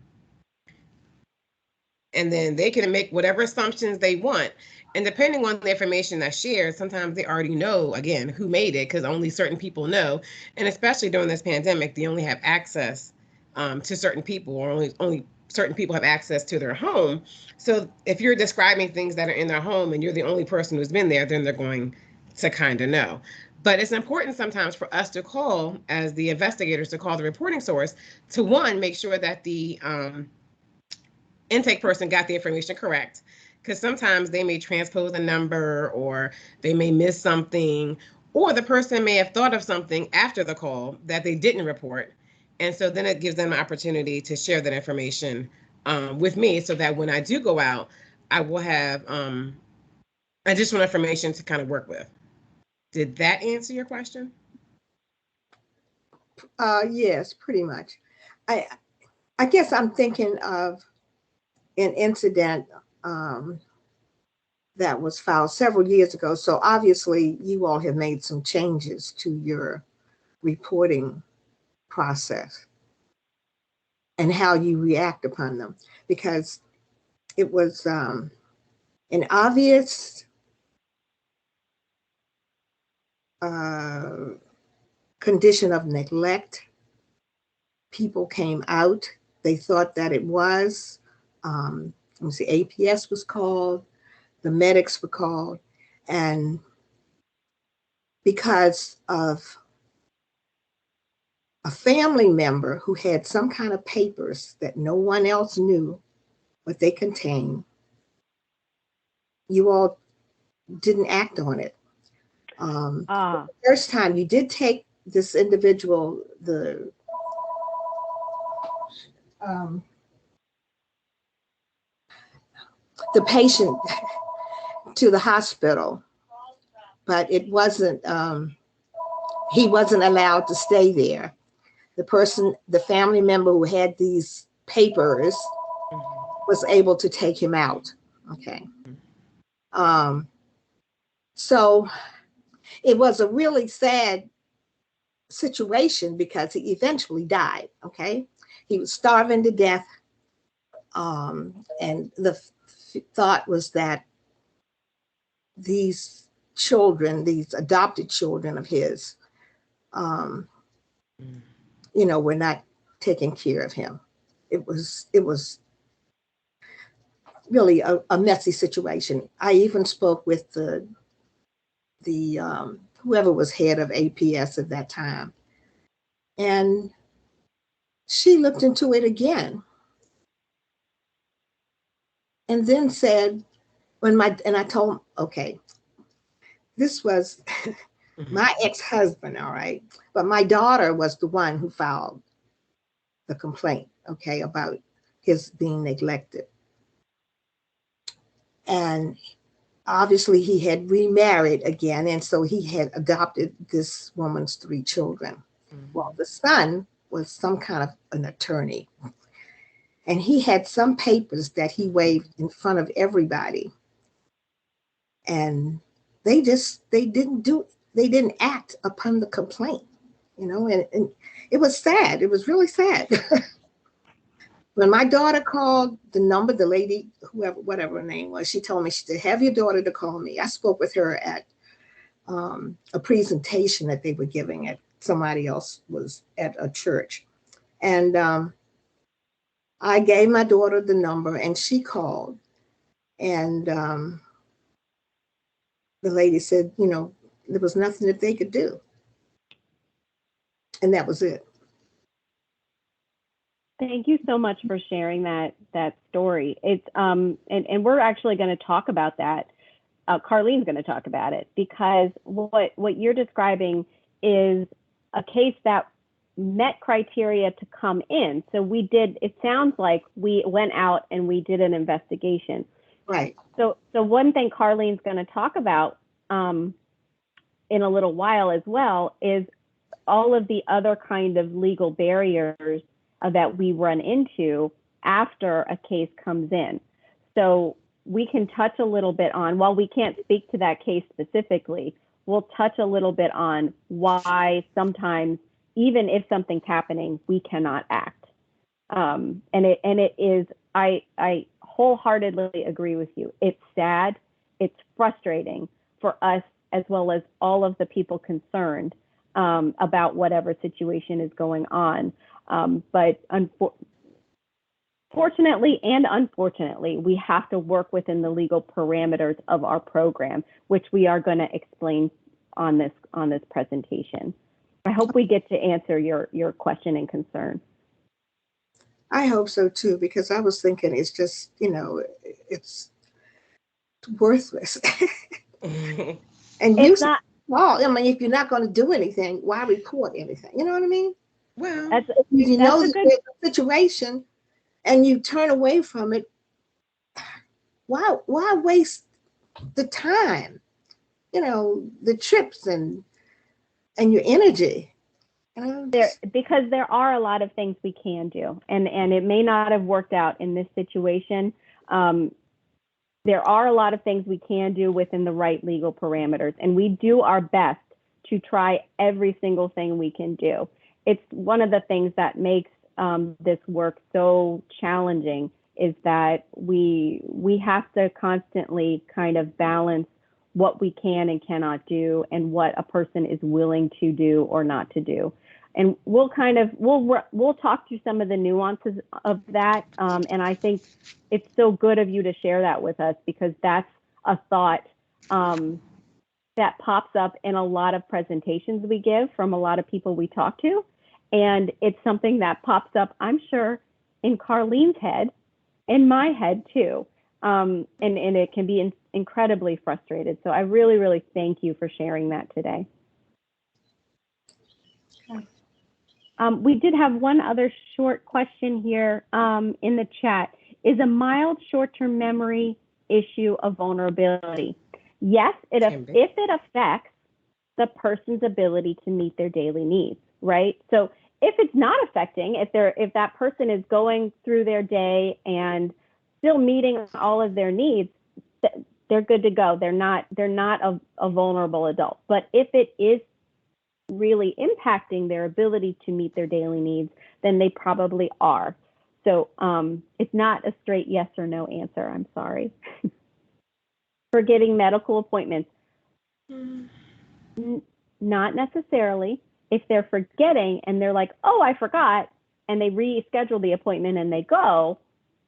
And then they can make whatever assumptions they want. And depending on the information that's shared, sometimes they already know, again, who made it, because only certain people know. And especially during this pandemic, they only have access to certain people, or only certain people have access to their home. So if you're describing things that are in their home and you're the only person who's been there, then they're going to kind of know. But it's important sometimes for us to call, as the investigators, to call the reporting source to, one, make sure that the intake person got the information correct, because sometimes they may transpose a number, or they may miss something, or the person may have thought of something after the call that they didn't report. And so then it gives them an opportunity to share that information with me, so that when I do go out, I will have additional information to kind of work with. Did that answer your question? Yes, pretty much. I guess I'm thinking of an incident that was filed several years ago. So obviously you all have made some changes to your reporting process and how you react upon them, because it was an obvious condition of neglect. People came out. They thought that it was. Let me see, APS was called, the medics were called, and because of a family member who had some kind of papers that no one else knew what they contained, you all didn't act on it. The first time you did take this individual, the patient to the hospital, but it wasn't, he wasn't allowed to stay there. The family member who had these papers was able to take him out. Okay. So it was a really sad situation because he eventually died. Okay. He was starving to death. And the thought was that these children, these adopted children of his, were not taking care of him. It was really a messy situation. I even spoke with the whoever was head of APS at that time, and she looked into it again, and then said, and I told him, okay, this was my ex-husband, all right, but my daughter was the one who filed the complaint, okay, about his being neglected. And obviously he had remarried again, and so he had adopted this woman's 3 children. Well, the son was some kind of an attorney, and he had some papers that he waved in front of everybody, and they didn't act upon the complaint, and it was sad. It was really sad. When my daughter called the number, the lady, whatever her name was, she told me, she said, have your daughter to call me. I spoke with her at a presentation that they were giving at somebody else was at a church. And I gave my daughter the number and she called. And the lady said, there was nothing that they could do. And that was it. Thank you so much for sharing that story. It's and we're actually going to talk about that. Carlene's going to talk about it, because what you're describing is a case that met criteria to come in. So it sounds like we went out and we did an investigation. Right. So one thing Carlene's going to talk about in a little while as well is all of the other kind of legal barriers that we run into after a case comes in. So we can touch a little bit on, while we can't speak to that case specifically, we'll touch a little bit on why sometimes, even if something's happening, we cannot act. And it is, I wholeheartedly agree with you. It's sad, it's frustrating for us as well as all of the people concerned about whatever situation is going on. But fortunately and unfortunately, we have to work within the legal parameters of our program, which we are going to explain on this presentation. I hope we get to answer your question and concern. I hope so too, because I was thinking it's just, it's worthless. And It's not. well, I mean, if you're not going to do anything, why report anything? You know what I mean? Well, That's If you that's know a that good. there's a situation and you turn away from it, why waste the time? You know, the trips and your energy. You know, Because there are a lot of things we can do, and it may not have worked out in this situation. There are a lot of things we can do within the right legal parameters, and we do our best to try every single thing we can do. It's one of the things that makes this work so challenging, is that we have to constantly kind of balance what we can and cannot do, and what a person is willing to do or not to do. And we'll talk through some of the nuances of that. And I think it's so good of you to share that with us, because that's a thought that pops up in a lot of presentations we give from a lot of people we talk to. And it's something that pops up, I'm sure, in Carlene's head, in my head too. And it can be incredibly frustrated. So I really, really thank you for sharing that today. We did have one other short question here in the chat. Is a mild short-term memory issue a vulnerability? Yes, if it affects the person's ability to meet their daily needs, right? So if it's not affecting, if that person is going through their day and still meeting all of their needs, they're good to go. They're not a vulnerable adult. But if it is really impacting their ability to meet their daily needs, then they probably are. So it's not a straight yes or no answer. I'm sorry. Forgetting medical appointments, not necessarily. If they're forgetting and they're like, oh, I forgot, and they reschedule the appointment and they go,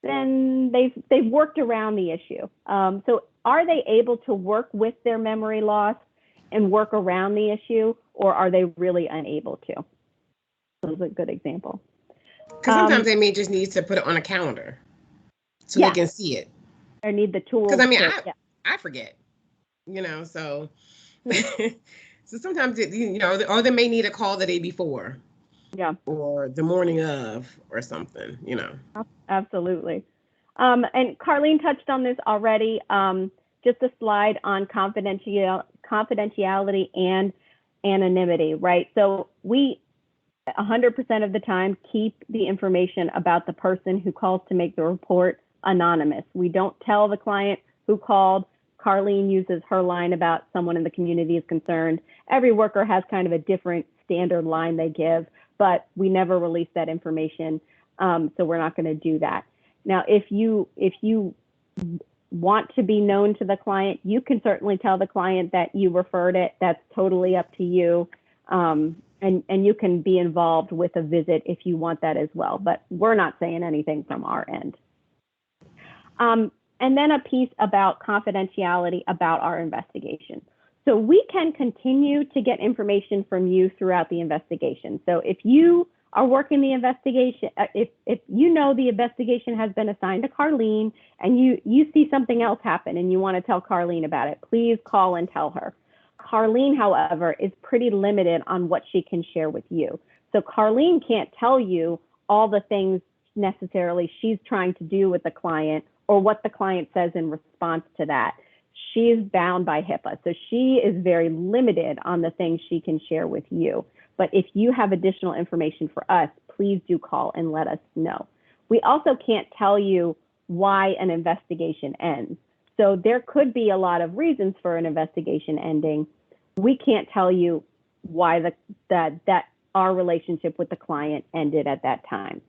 then they've worked around the issue. So are they able to work with their memory loss and work around the issue, or are they really unable to? That was a good example. Because sometimes they may just need to put it on a calendar so they can see it. Or need the tools. Because I mean, I forget, so so sometimes or they may need a call the day before. Yeah. Or the morning of, or something, Absolutely. And Carlene touched on this already. Just a slide on confidentiality and anonymity, right? So we 100% of the time keep the information about the person who calls to make the report anonymous. We don't tell the client who called. Carlene uses her line about someone in the community is concerned. Every worker has kind of a different standard line they give, but we never release that information. So we're not going to do that. Now, if you want to be known to the client, you can certainly tell the client that you referred it. That's totally up to you. And you can be involved with a visit if you want that as well, but we're not saying anything from our end. And then a piece about confidentiality about our investigation. So we can continue to get information from you throughout the investigation. So if you are working the investigation, if you know the investigation has been assigned to Carlene and you see something else happen and you want to tell Carlene about it, please call and tell her. Carlene, however, is pretty limited on what she can share with you. So Carlene can't tell you all the things necessarily she's trying to do with the client or what the client says in response to that. She's bound by HIPAA. So she is very limited on the things she can share with you. But if you have additional information for us, please do call and let us know. We also can't tell you why an investigation ends. So there could be a lot of reasons for an investigation ending. We can't tell you why that our relationship with the client ended at that time.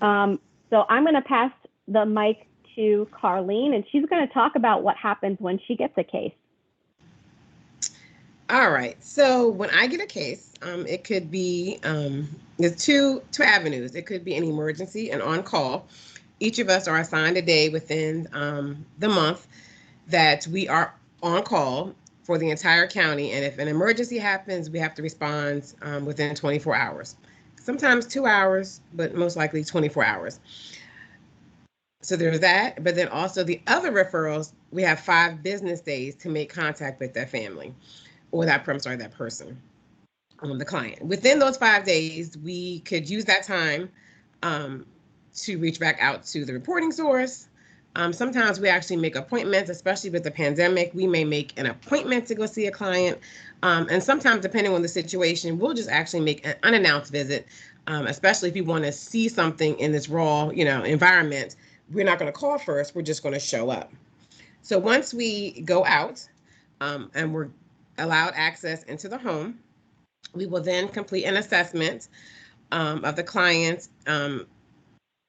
So I'm going to pass the mic to Carlene, and she's going to talk about what happens when she gets a case. All right. So when I get a case, it could be there's two avenues. It could be an emergency and on call. Each of us are assigned a day within the month that we are on call for the entire county. And if an emergency happens, we have to respond within 24 hours. Sometimes 2 hours, but most likely 24 hours. So there's that. But then also the other referrals, we have 5 business days to make contact with that family or that person, the client. Within those 5 days, we could use that time to reach back out to the reporting source. Sometimes we actually make appointments, especially with the pandemic. We may make an appointment to go see a client. And sometimes, depending on the situation, we'll just actually make an unannounced visit, especially if you want to see something in this raw, environment. We're not going to call first. We're just going to show up. So once we go out and we're allowed access into the home, we will then complete an assessment of the client,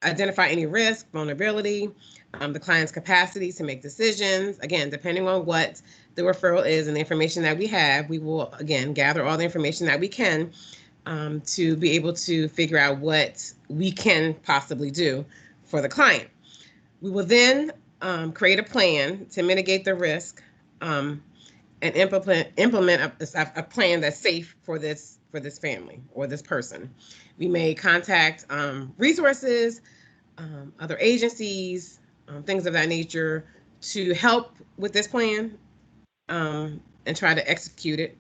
identify any risk, vulnerability, the client's capacity to make decisions. Again, depending on what the referral is and the information that we have, we will, again, gather all the information that we can to be able to figure out what we can possibly do for the client. We will then create a plan to mitigate the risk and implement a plan that's safe for this family or this person. We may contact resources, other agencies, things of that nature to help with this plan and try to execute it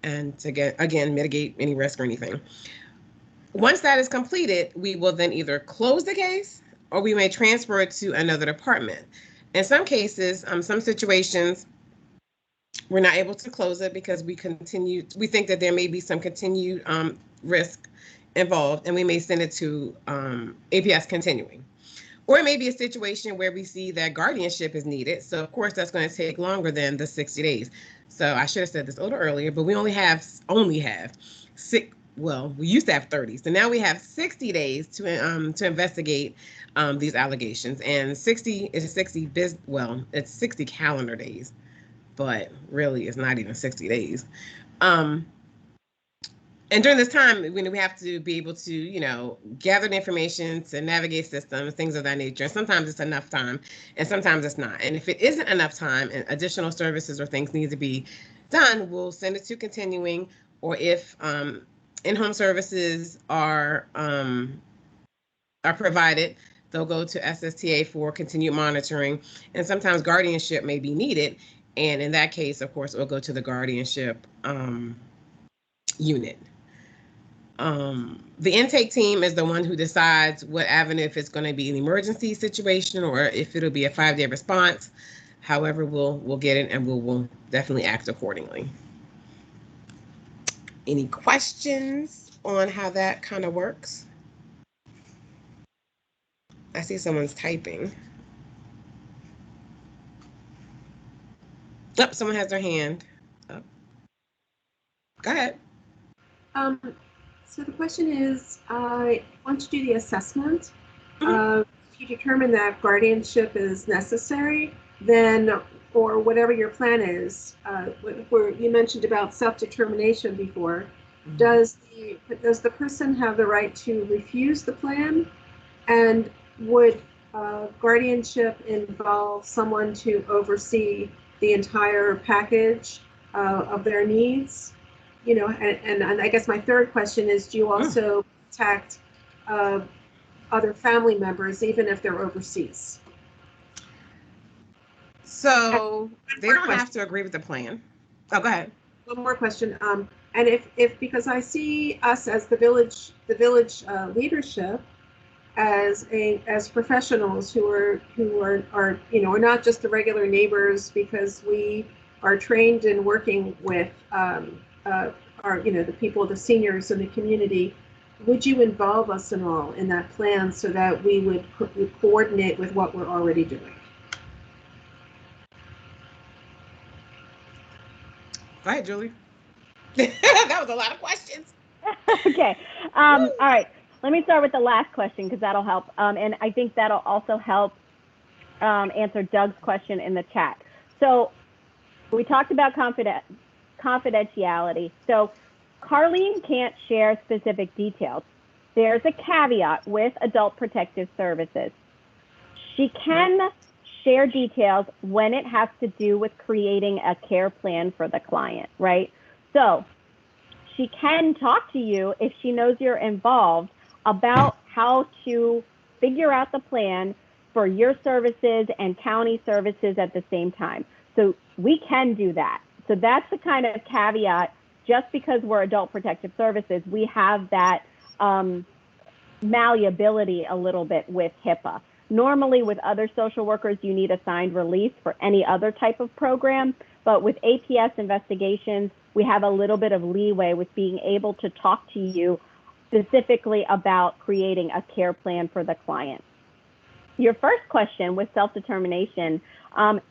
and to again mitigate any risk or anything. Once that is completed, we will then either close the case or we may transfer it to another department. In some cases, some situations, we're not able to close it because we think that there may be some continued risk involved, and we may send it to APS continuing. Or it may be a situation where we see that guardianship is needed. So of course that's going to take longer than the 60 days. So I should have said this a little earlier, but we only have six. Well, we used to have 30. So now we have 60 days to investigate these allegations, and 60 is 60 it's 60 calendar days, but really it's not even 60 days. And during this time, we have to be able to, gather the information to navigate systems, things of that nature. And sometimes it's enough time and sometimes it's not. And if it isn't enough time and additional services or things need to be done, we'll send it to continuing. Or if in-home services are provided, they'll go to SSTA for continued monitoring. And sometimes guardianship may be needed. And in that case, of course, it will go to the guardianship unit. The intake team is the one who decides what avenue, if it's going to be an emergency situation or if it'll be a 5-day response. However, we'll get it and we'll definitely act accordingly. Any questions on how that kind of works? I see someone's typing. Oh, someone has their hand up. Go ahead. So the question is, once you do the assessment, if you determine that guardianship is necessary, then, or whatever your plan is, where you mentioned about self-determination before, does the person have the right to refuse the plan? And would guardianship involve someone to oversee the entire package of their needs? And I guess my third question is, do you also protect other family members, even if they're overseas? So they don't have to agree with the plan. Oh, go ahead. One more question. And if because I see us as the village leadership as professionals who are are not just the regular neighbors, because we are trained in working with the people, the seniors in the community. Would you involve us at all in that plan so that we would coordinate with what we're already doing? Go ahead, Julie. That was a lot of questions. Okay. All right. Let me start with the last question because that'll help. And I think that'll also help answer Doug's question in the chat. So we talked about confidentiality. So Carlene can't share specific details. There's a caveat with Adult Protective Services. She can share details when it has to do with creating a care plan for the client, right? So she can talk to you if she knows you're involved about how to figure out the plan for your services and county services at the same time. So we can do that. So that's the kind of caveat. Just because we're adult protective services, we have that malleability a little bit with HIPAA. Normally with other social workers, you need a signed release for any other type of program. But with APS investigations, we have a little bit of leeway with being able to talk to you specifically about creating a care plan for the client. Your first question with self-determination,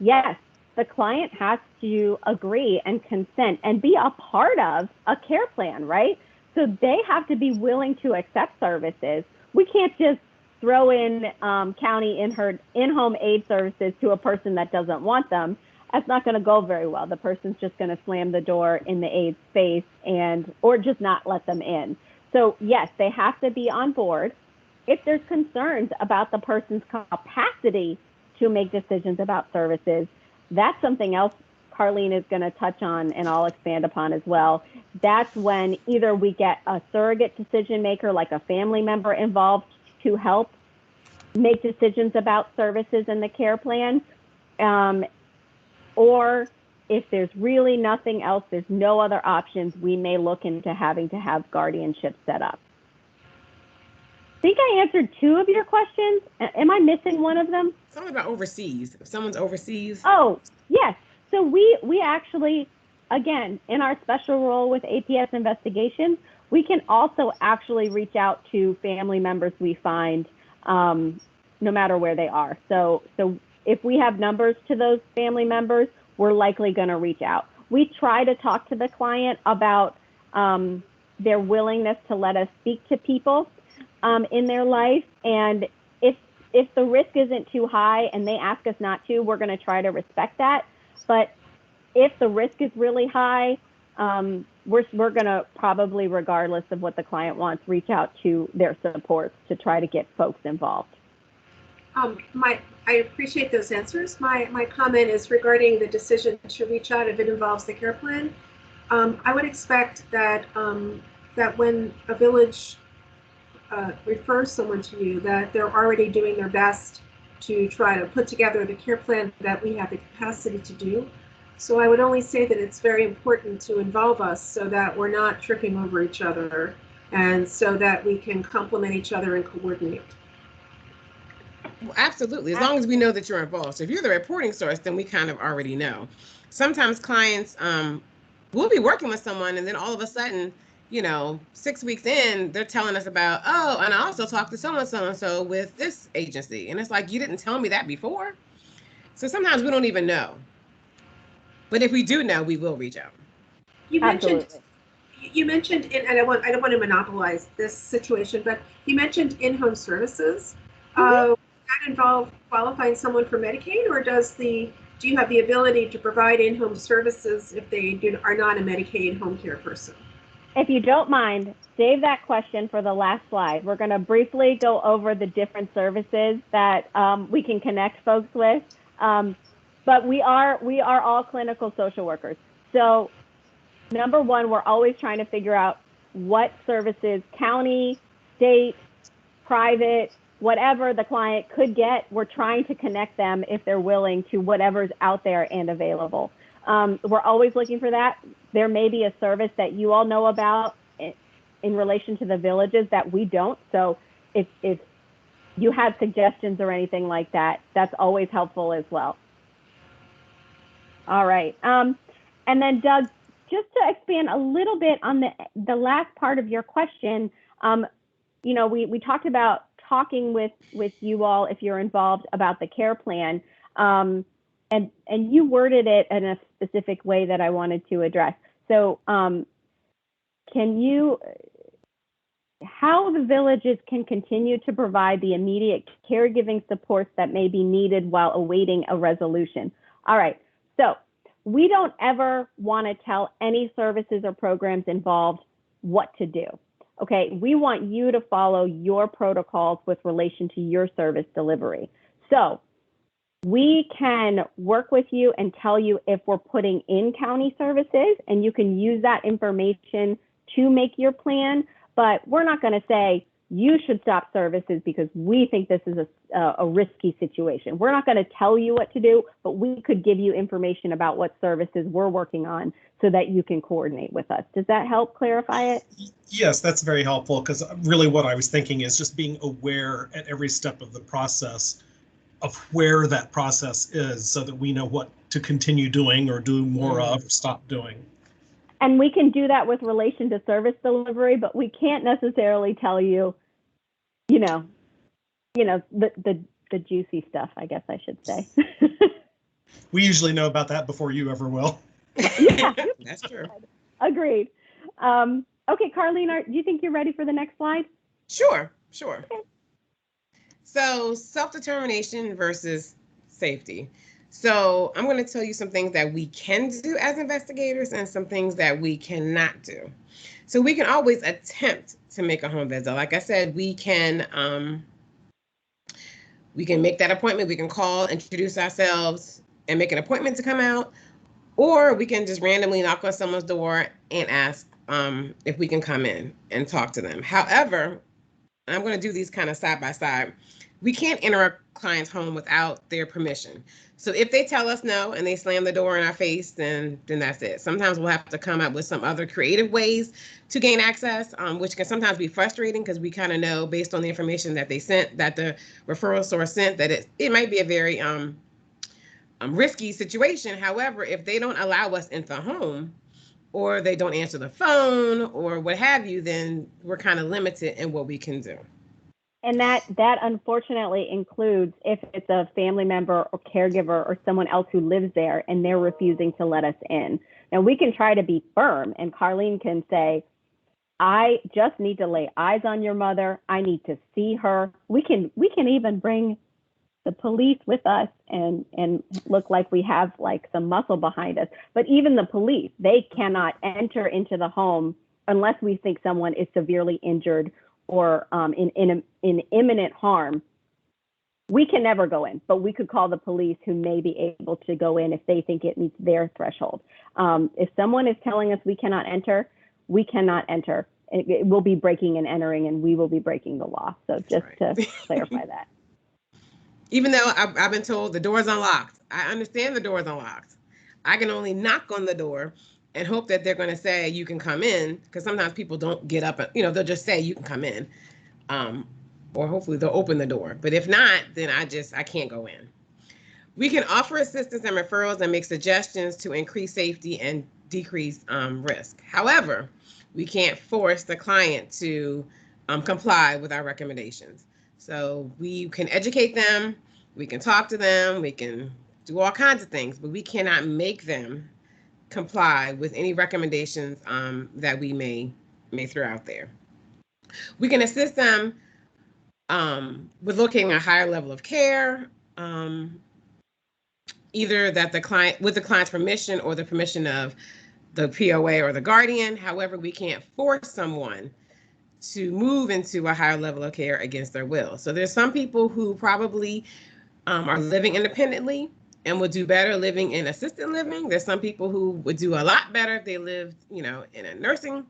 yes, the client has to agree and consent and be a part of a care plan, right? So they have to be willing to accept services. We can't just throw in county in-home aid services to a person that doesn't want them. That's not going to go very well. The person's just going to slam the door in the aid space or just not let them in. So yes, they have to be on board. If there's concerns about the person's capacity to make decisions about services, that's something else Carlene is going to touch on and I'll expand upon as well. That's when either we get a surrogate decision maker, like a family member involved to help make decisions about services in the care plan, or if there's really nothing else, there's no other options, we may look into having to have guardianship set up. I think I answered 2 of your questions. Am I missing one of them? Something about overseas. If someone's overseas. Oh, yes. So we actually, again, in our special role with APS investigations, we can also actually reach out to family members we find no matter where they are. So if we have numbers to those family members, we're likely going to reach out. We try to talk to the client about their willingness to let us speak to people in their life. And if the risk isn't too high and they ask us not to, we're going to try to respect that. But if the risk is really high, we're going to probably, regardless of what the client wants, reach out to their supports to try to get folks involved. I appreciate those answers. My comment is regarding the decision to reach out if it involves the care plan. I would expect that that when a village refers someone to you, that they're already doing their best to try to put together the care plan that we have the capacity to do. So I would only say that it's very important to involve us so that we're not tripping over each other and so that we can complement each other and coordinate. Well, absolutely, as long as we know that you're involved. So if you're the reporting source, then we kind of already know. Sometimes clients will be working with someone and then all of a sudden, 6 weeks in, they're telling us about, oh, and I also talked to so-and-so with this agency. And it's like, you didn't tell me that before. So sometimes we don't even know. But if we do know, we will reach out. You mentioned, and I don't want to monopolize this situation, but you mentioned in-home services. Does that involve qualifying someone for Medicaid, or do you have the ability to provide in-home services if they are not a Medicaid home care person? If you don't mind, save that question for the last slide. We're going to briefly go over the different services that we can connect folks with. But we are all clinical social workers. So number one, we're always trying to figure out what services, county, state, private, whatever the client could get, we're trying to connect them if they're willing to whatever's out there and available. We're always looking for that. There may be a service that you all know about in relation to the villages that we don't. So if you have suggestions or anything like that, that's always helpful as well. All right. And then Doug, just to expand a little bit on the last part of your question, we talked about talking with you all if you're involved about the care plan, and you worded it in a specific way that I wanted to address. So how the villages can continue to provide the immediate caregiving supports that may be needed while awaiting a resolution. All right, so we don't ever want to tell any services or programs involved what to do. Okay, we want you to follow your protocols with relation to your service delivery. So we can work with you and tell you if we're putting in county services, and you can use that information to make your plan, but we're not going to say, you should stop services because we think this is a risky situation. We're not going to tell you what to do, but we could give you information about what services we're working on so that you can coordinate with us. Does that help clarify it? Yes, that's very helpful, because really what I was thinking is just being aware at every step of the process of where that process is so that we know what to continue doing or do more of or stop doing. And we can do that with relation to service delivery, but we can't necessarily tell you, the juicy stuff, I guess I should say. We usually know about that before you ever will. Yeah, that's true. Agreed. Okay, Carlene, do you think you're ready for the next slide? Sure. Okay. So self-determination versus safety. So I'm going to tell you some things that we can do as investigators and some things that we cannot do. So we can always attempt to make a home visit. Like I said, we can make that appointment. We can call, introduce ourselves, and make an appointment to come out. Or we can just randomly knock on someone's door and ask if we can come in and talk to them. However, I'm going to do these kind of side by side. We can't enter a client's home without their permission. So if they tell us no and they slam the door in our face, then that's it. Sometimes we'll have to come up with some other creative ways to gain access, which can sometimes be frustrating because we kind of know based on the information that they sent, that the referral source sent, that it might be a very risky situation. However, if they don't allow us into the home, or they don't answer the phone or what have you, then we're kind of limited in what we can do. And that unfortunately includes if it's a family member or caregiver or someone else who lives there and they're refusing to let us in. Now we can try to be firm, and Carlene can say, I just need to lay eyes on your mother. I need to see her. We can even bring the police with us and look like we have like some muscle behind us. But even the police, they cannot enter into the home unless we think someone is severely injured or in imminent harm. We can never go in, but we could call the police, who may be able to go in if they think it meets their threshold. If someone is telling us we cannot enter, we cannot enter. It will be breaking and entering, and we will be breaking the law. So just to clarify that. Even though I've been told the door's unlocked, I understand the door's unlocked. I can only knock on the door and hope that they're going to say you can come in, because sometimes people don't get up and, they'll just say you can come in, or hopefully they'll open the door. But if not, then I can't go in. We can offer assistance and referrals and make suggestions to increase safety and decrease risk. However, we can't force the client to comply with our recommendations. So we can educate them, we can talk to them, we can do all kinds of things, but we cannot make them comply with any recommendations that we may throw out there. We can assist them with locating a higher level of care, either that with the client's permission or the permission of the POA or the guardian. However, we can't force someone to move into a higher level of care against their will. So there's some people who probably are living independently and would do better living in assisted living. There's some people who would do a lot better if they lived, in a nursing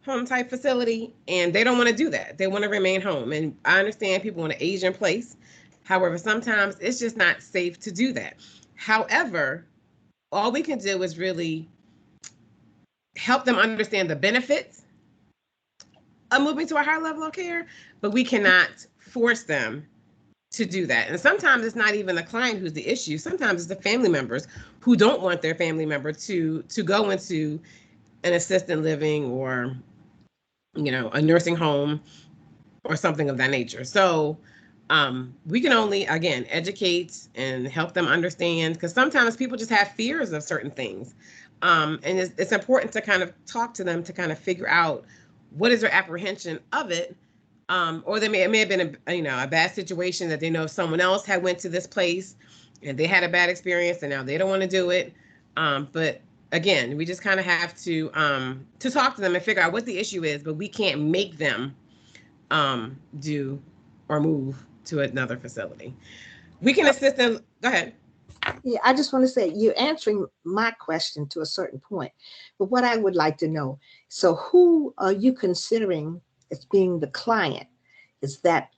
home type facility, and they don't want to do that. They want to remain home. And I understand people want to age in place. However, sometimes it's just not safe to do that. However, all we can do is really help them understand the benefits of moving to a higher level of care, but we cannot force them to do that. And sometimes it's not even the client who's the issue. Sometimes it's the family members who don't want their family member to go into an assisted living or, a nursing home or something of that nature. So we can only, again, educate and help them understand, because sometimes people just have fears of certain things. And it's important to kind of talk to them to kind of figure out what is their apprehension of it. Or it may have been a bad situation that they know someone else had went to this place and they had a bad experience and now they don't want to do it. But again, we just kind of have to talk to them and figure out what the issue is, but we can't make them do or move to another facility. We can assist them. Go ahead. Yeah, I just want to say you're answering my question to a certain point, but what I would like to know, so who are you considering as being the client? Is that,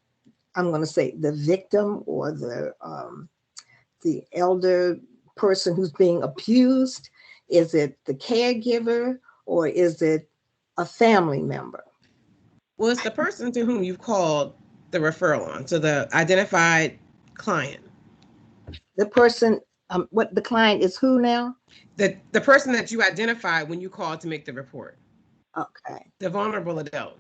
I'm going to say, the victim or the elder person who's being abused? Is it the caregiver, or is it a family member? Well, it's the person to whom you've called the referral on, so the identified client. The person, what the client is who now? The person that you identified when you called to make the report. Okay. The vulnerable adult.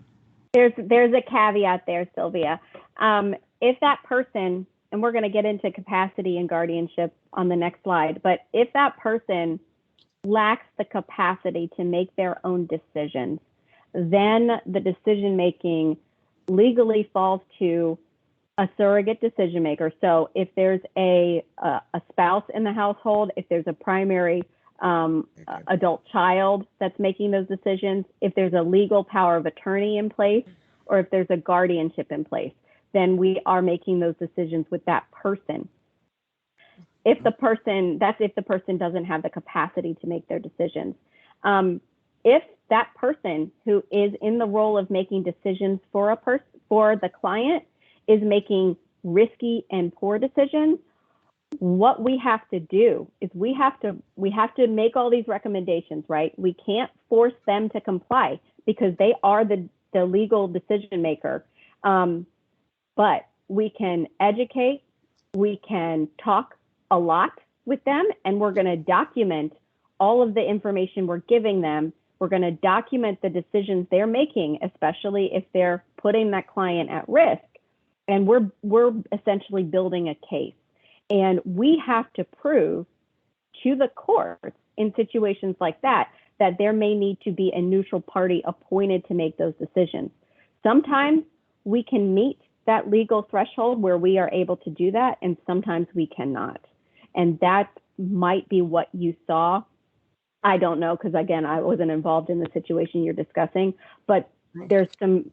There's a caveat there, Sylvia. If that person, and we're going to get into capacity and guardianship on the next slide, but if that person lacks the capacity to make their own decisions, then the decision making legally falls to a surrogate decision maker. So if there's a spouse in the household, if there's a primary adult child that's making those decisions, if there's a legal power of attorney in place, or if there's a guardianship in place, then we are making those decisions with that person. If the person doesn't have the capacity to make their decisions. If that person who is in the role of making decisions for the client is making risky and poor decisions, what we have to do is we have to make all these recommendations, right? We can't force them to comply because they are the legal decision maker. But we can educate, we can talk a lot with them, and we're going to document all of the information we're giving them. We're going to document the decisions they're making, especially if they're putting that client at risk. And we're essentially building a case. And we have to prove to the courts in situations like that there may need to be a neutral party appointed to make those decisions. Sometimes we can meet that legal threshold where we are able to do that, and sometimes we cannot. And that might be what you saw. I don't know, because again, I wasn't involved in the situation you're discussing, but there's some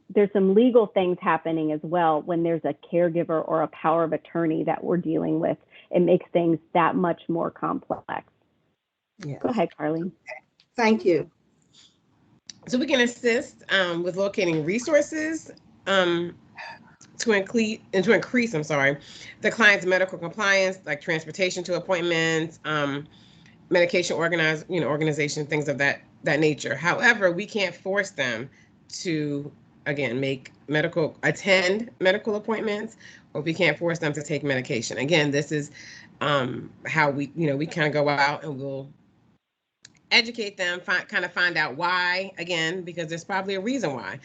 legal things happening as well when there's a caregiver or a power of attorney that we're dealing with. It makes things that much more complex. Yes. Go ahead, Carlene. Thank you. So we can assist with locating resources to increase the client's medical compliance, like transportation to appointments, medication organization, things of that nature. However, we can't force them to, again, attend medical appointments, or we can't force them to take medication. Again, this is how we kind of go out and we'll educate them, find out why, again, because there's probably a reason why.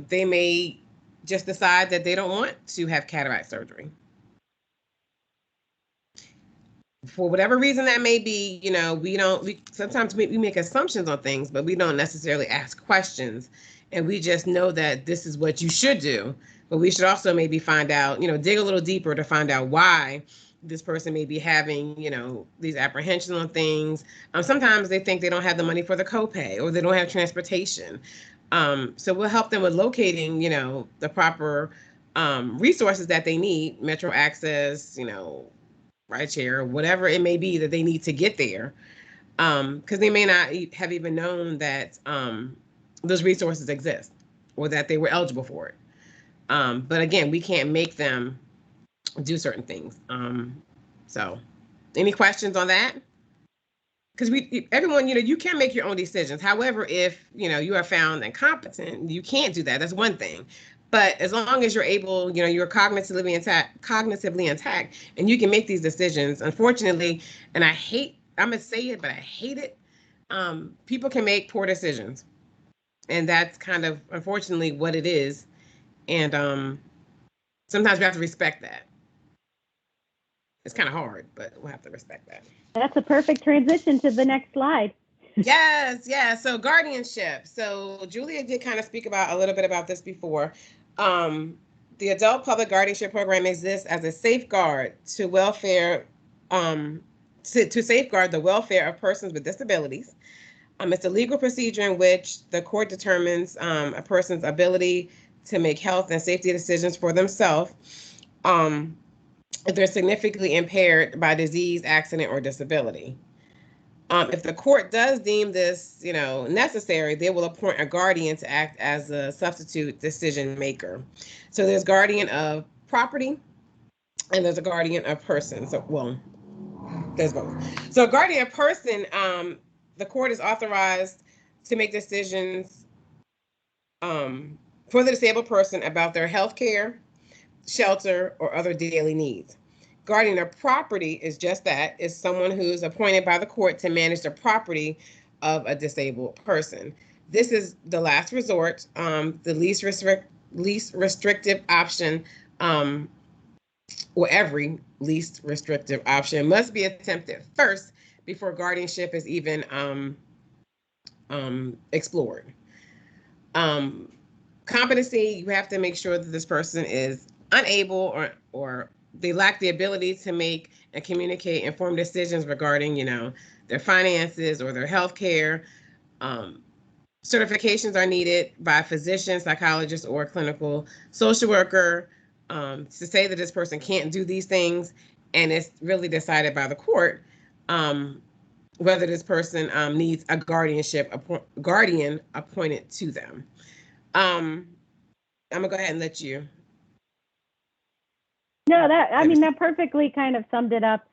They may just decide that they don't want to have cataract surgery. For whatever reason that may be, sometimes we make assumptions on things, but we don't necessarily ask questions. And we just know that this is what you should do. But we should also maybe find out, dig a little deeper to find out why this person may be having, these apprehensions on things. Sometimes they think they don't have the money for the copay, or they don't have transportation. So we'll help them with locating, the proper resources that they need, metro access, rideshare, whatever it may be that they need to get there, because they may not have even known that those resources exist or that they were eligible for it. But again, we can't make them do certain things. So any questions on that? Because everyone, you can make your own decisions. However, if, you are found incompetent, you can't do that. That's one thing. But as long as you're able, you're cognitively intact, and you can make these decisions. Unfortunately, and I'm going to say it, but I hate it. People can make poor decisions. And that's kind of, unfortunately, what it is. And sometimes we have to respect that. It's kind of hard, but we'll have to respect that. That's a perfect transition to the next slide. Yes. So guardianship. So Julia did kind of speak a little bit about this before. The Adult Public Guardianship Program exists as a safeguard to safeguard the welfare of persons with disabilities. It's a legal procedure in which the court determines a person's ability to make health and safety decisions for themselves if they're significantly impaired by disease, accident, or disability. If the court does deem this, necessary, they will appoint a guardian to act as a substitute decision maker. So there's guardian of property and there's a guardian of person. So, well, there's both. So guardian of person, the court is authorized to make decisions for the disabled person about their health care, shelter, or other daily needs. Guardian of property is just that, is someone who's appointed by the court to manage the property of a disabled person. This is the last resort, the least restrictive option, or every least restrictive option must be attempted first before guardianship is even explored. Competency, you have to make sure that this person is unable or they lack the ability to make and communicate informed decisions regarding, their finances or their health care. Certifications are needed by a physician, psychologist, or clinical social worker to say that this person can't do these things, and it's really decided by the court whether this person needs a guardian appointed to them. I'm gonna go ahead and let you. No, that perfectly kind of summed it up.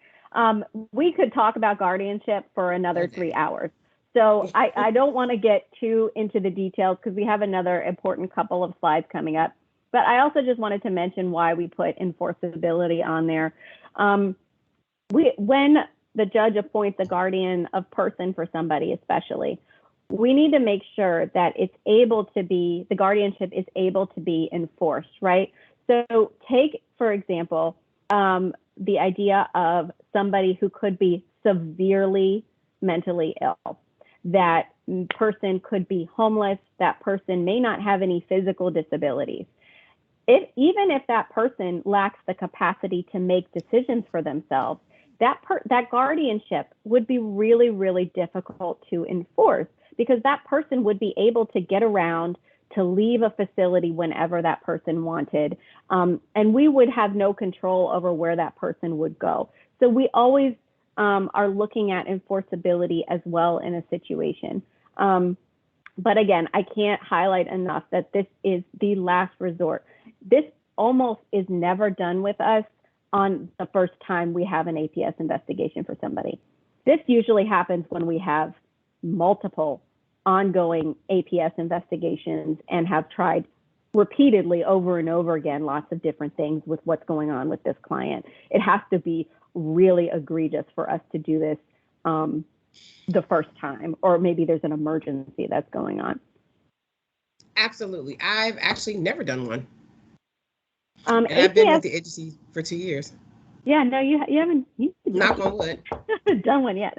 We could talk about guardianship for another 3 hours. So I don't want to get too into the details because we have another important couple of slides coming up. But I also just wanted to mention why we put enforceability on there. When the judge appoints a guardian of person for somebody, especially, we need to make sure that the guardianship is able to be enforced, right? So take, for example, the idea of somebody who could be severely mentally ill. That person could be homeless. That person may not have any physical disabilities. Even if that person lacks the capacity to make decisions for themselves, that guardianship would be really, really difficult to enforce because that person would be able to get around, to leave a facility whenever that person wanted, and we would have no control over where that person would go. So we always are looking at enforceability as well in a situation. But again, I can't highlight enough that this is the last resort. This almost is never done with us on the first time we have an APS investigation for somebody. This usually happens when we have multiple ongoing APS investigations and have tried repeatedly over and over again lots of different things with what's going on with this client. It has to be really egregious for us to do this the first time, or maybe there's an emergency that's going on. Absolutely. I've actually never done one. And APS, I've been with the agency for 2 years. Yeah, no, you haven't. Knock on wood. Done one yet.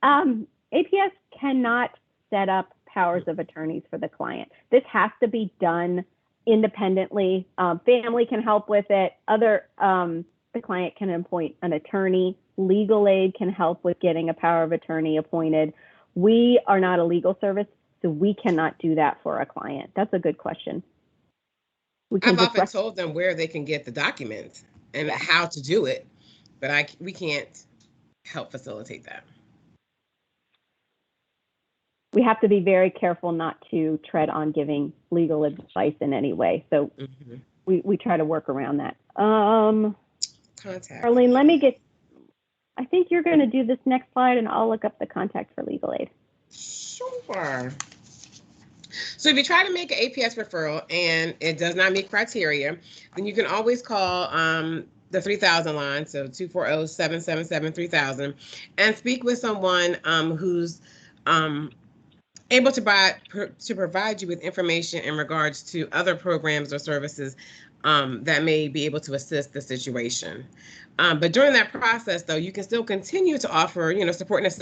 APS cannot set up powers of attorneys for the client. This has to be done independently. Family can help with it. The client can appoint an attorney. Legal aid can help with getting a power of attorney appointed. We are not a legal service, so we cannot do that for a client. That's a good question. I've often told them where they can get the documents and how to do it, but we can't help facilitate that. We have to be very careful not to tread on giving legal advice in any way. So we try to work around that. Contact. Arlene, I think you're going to do this next slide and I'll look up the contact for legal aid. Sure. So if you try to make an APS referral and it does not meet criteria, then you can always call the 3000 line, so 240-777-3000, and speak with someone who's able to provide you with information in regards to other programs or services that may be able to assist the situation. But during that process, though, you can still continue to offer, support and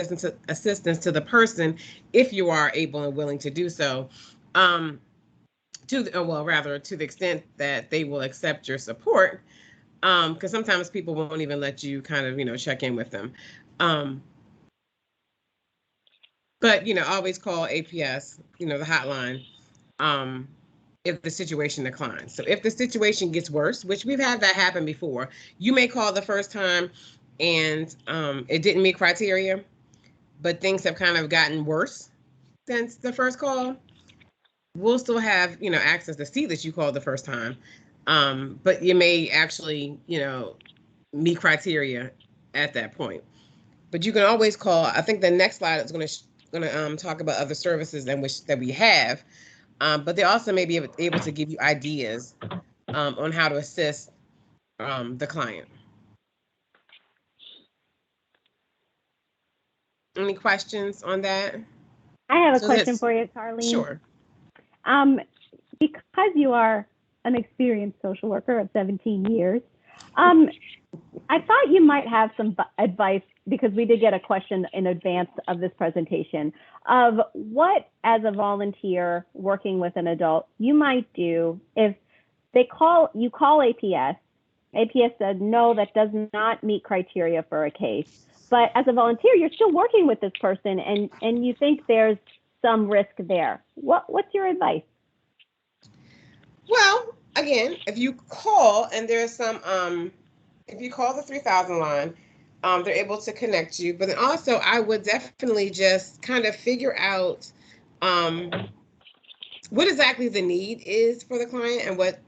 assistance to the person if you are able and willing to do so. To the extent that they will accept your support, because sometimes people won't even let you kind of, check in with them. But, always call APS, the hotline, if the situation declines. So if the situation gets worse, which we've had that happen before, you may call the first time and it didn't meet criteria. but things have kind of gotten worse since the first call, we'll still have, access to see that you called the first time. But you may actually, meet criteria at that point. But you can always call. I think the next slide is going to talk about other services that we have. But they also may be able to give you ideas on how to assist the client. Any questions on that? I have a question for you, Carlene. Sure. Because you are an experienced social worker of 17 years, I thought you might have some advice, because we did get a question in advance of this presentation, of what, as a volunteer working with an adult, you might do if you call APS. APS said, no, that does not meet criteria for a case. But as a volunteer, you're still working with this person, and you think there's some risk there. What's your advice? Well, again, if you call and there's some, if you call the 3000 line, they're able to connect you. But then also, I would definitely just kind of figure out what exactly the need is for the client, and what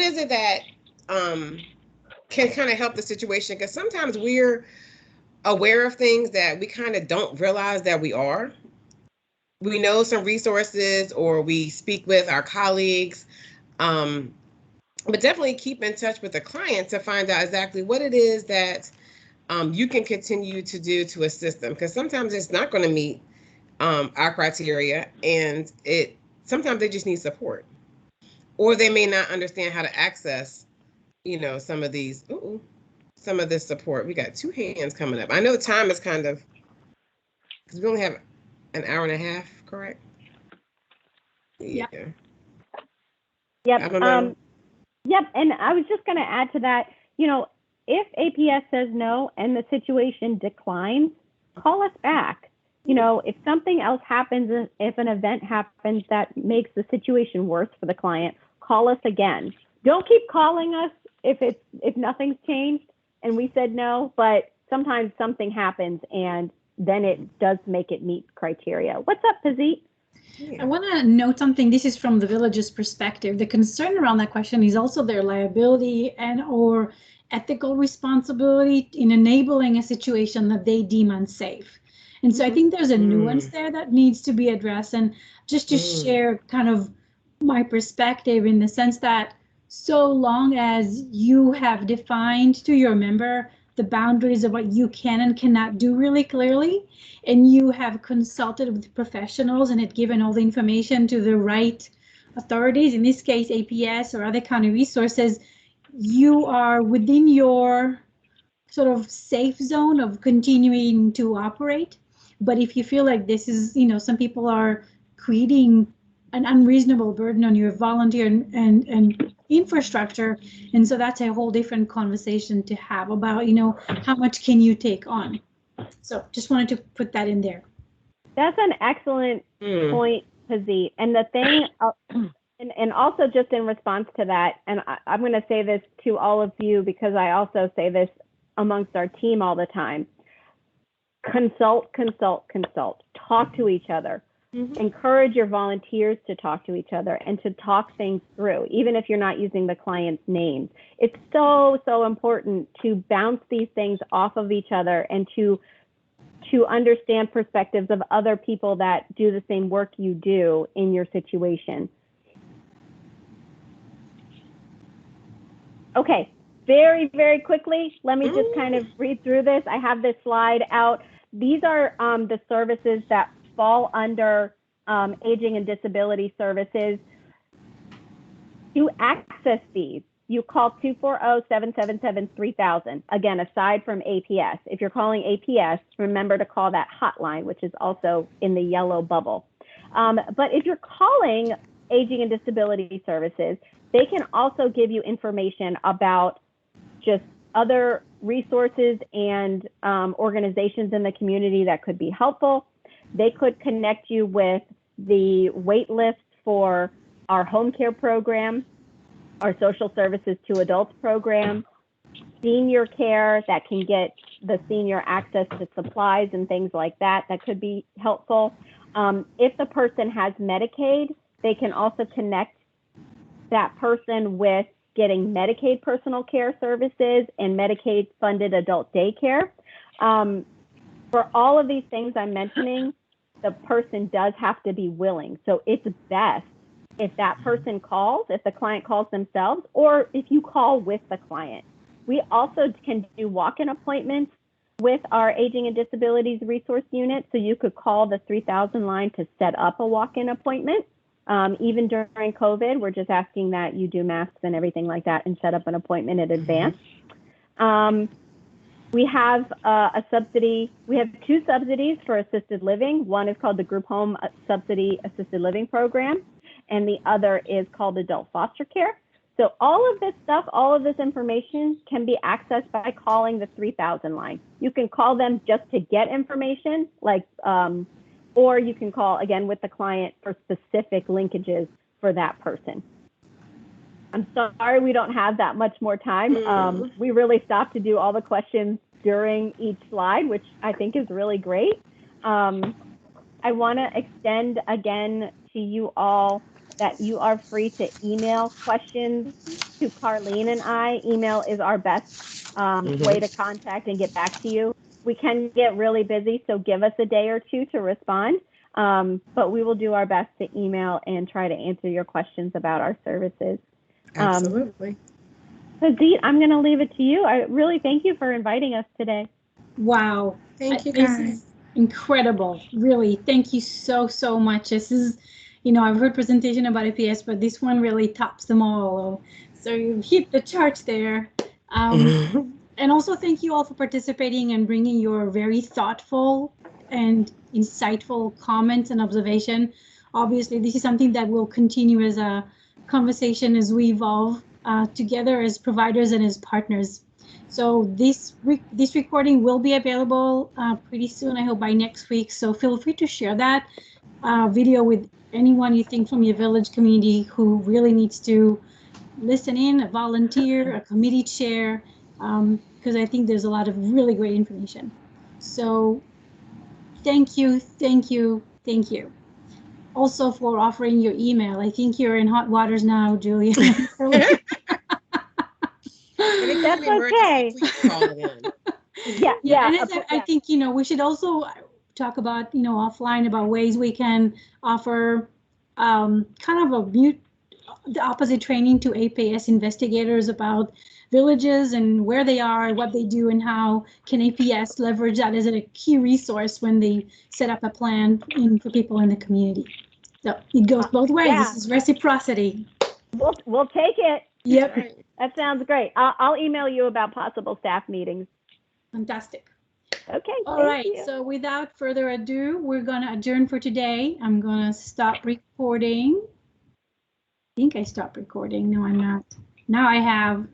is it that can kind of help the situation. Because sometimes we're aware of things that we kind of don't realize that we are. We know some resources, or we speak with our colleagues, but definitely keep in touch with the client to find out exactly what it is that you can continue to do to assist them. Because sometimes it's not going to meet our criteria, and sometimes they just need support, or they may not understand how to access, some of this support. We got 2 hands coming up. I know time is kind of, because we only have an hour and a half, correct? Yeah. Yep. I don't know. Yep. And I was just going to add to that, if APS says no and the situation declines, call us back. If something else happens, if an event happens that makes the situation worse for the client, call us again. Don't keep calling us if nothing's changed and we said no, but sometimes something happens and then it does make it meet criteria. What's up, Pazit? I want to note something. This is from the village's perspective. The concern around that question is also their liability and or ethical responsibility in enabling a situation that they deem unsafe. And so I think there's a nuance there that needs to be addressed. And just to share kind of my perspective, in the sense that so long as you have defined to your member the boundaries of what you can and cannot do really clearly, and you have consulted with professionals and had given all the information to the right authorities, in this case APS or other county resources, you are within your sort of safe zone of continuing to operate. But if you feel like this is, some people are creating an unreasonable burden on your volunteer and infrastructure, and so that's a whole different conversation to have about, how much can you take on. So just wanted to put that in there. That's an excellent point, Pazit. And the thing, and also just in response to that, and I'm going to say this to all of you because I also say this amongst our team all the time. Consult. Talk to each other. Encourage your volunteers to talk to each other and to talk things through, even if you're not using the client's names. It's so important to bounce these things off of each other and to understand perspectives of other people that do the same work you do in your situation. Okay, very, very quickly, let me just kind of read through this. I have this slide out. These are the services that fall under aging and disability services. To access these, you call 240-777-3000. Again, aside from APS. If you're calling APS, remember to call that hotline, which is also in the yellow bubble. But if you're calling aging and disability services, they can also give you information about just other resources and organizations in the community that could be helpful. They could connect you with the wait list for our home care program, our social services to adults program, senior care that can get the senior access to supplies and things like that, that could be helpful. If the person has Medicaid, they can also connect that person with getting Medicaid personal care services and Medicaid funded adult daycare. For all of these things I'm mentioning, the person does have to be willing. So it's best if that person calls, if the client calls themselves, or if you call with the client. We also can do walk-in appointments with our Aging and Disabilities Resource Unit. So you could call the 3000 line to set up a walk-in appointment. Even during COVID, we're just asking that you do masks and everything like that and set up an appointment in advance. We have a subsidy. We have 2 subsidies for assisted living. One is called the Group Home Subsidy Assisted Living Program, and the other is called Adult Foster Care. So all of this stuff, all of this information can be accessed by calling the 3000 line. You can call them just to get information, like, or you can call again with the client for specific linkages for that person. I'm sorry we don't have that much more time. We really stopped to do all the questions during each slide, which I think is really great. I want to extend again to you all that you are free to email questions to Carlene and I. Email is our best way to contact and get back to you. We can get really busy, so give us a day or two to respond. But we will do our best to email and try to answer your questions about our services. Absolutely. So Deet, I'm going to leave it to you. I really thank you for inviting us today. Wow. Thank you, This guys. is incredible. Really. Thank you so, so much. This is, you know, I've heard presentation about APS, but this one really tops them all. So you hit the charts there. And also thank you all for participating and bringing your very thoughtful and insightful comments and observation. Obviously, this is something that will continue as a conversation as we evolve together as providers and as partners. So this recording will be available pretty soon, I hope by next week. So feel free to share that video with anyone you think from your village community who really needs to listen in, a volunteer, a committee chair, because I think there's a lot of really great information. So thank you, thank you, thank you. Also for offering your email. I think you're in hot waters now, Julia. That's okay. Yeah. And I think, you know, we should also talk about, you know, offline about ways we can offer kind of the opposite training to APS investigators about villages and where they are and what they do and how can APS leverage that as a key resource when they set up a plan for people in the community. So it goes both ways. Yeah. This is reciprocity. We'll take it. Yep. Right. That sounds great. I'll email you about possible staff meetings. Fantastic. Okay. All right. So without further ado, we're going to adjourn for today. I'm going to stop recording. I think I stopped recording. No, I'm not. Now I have.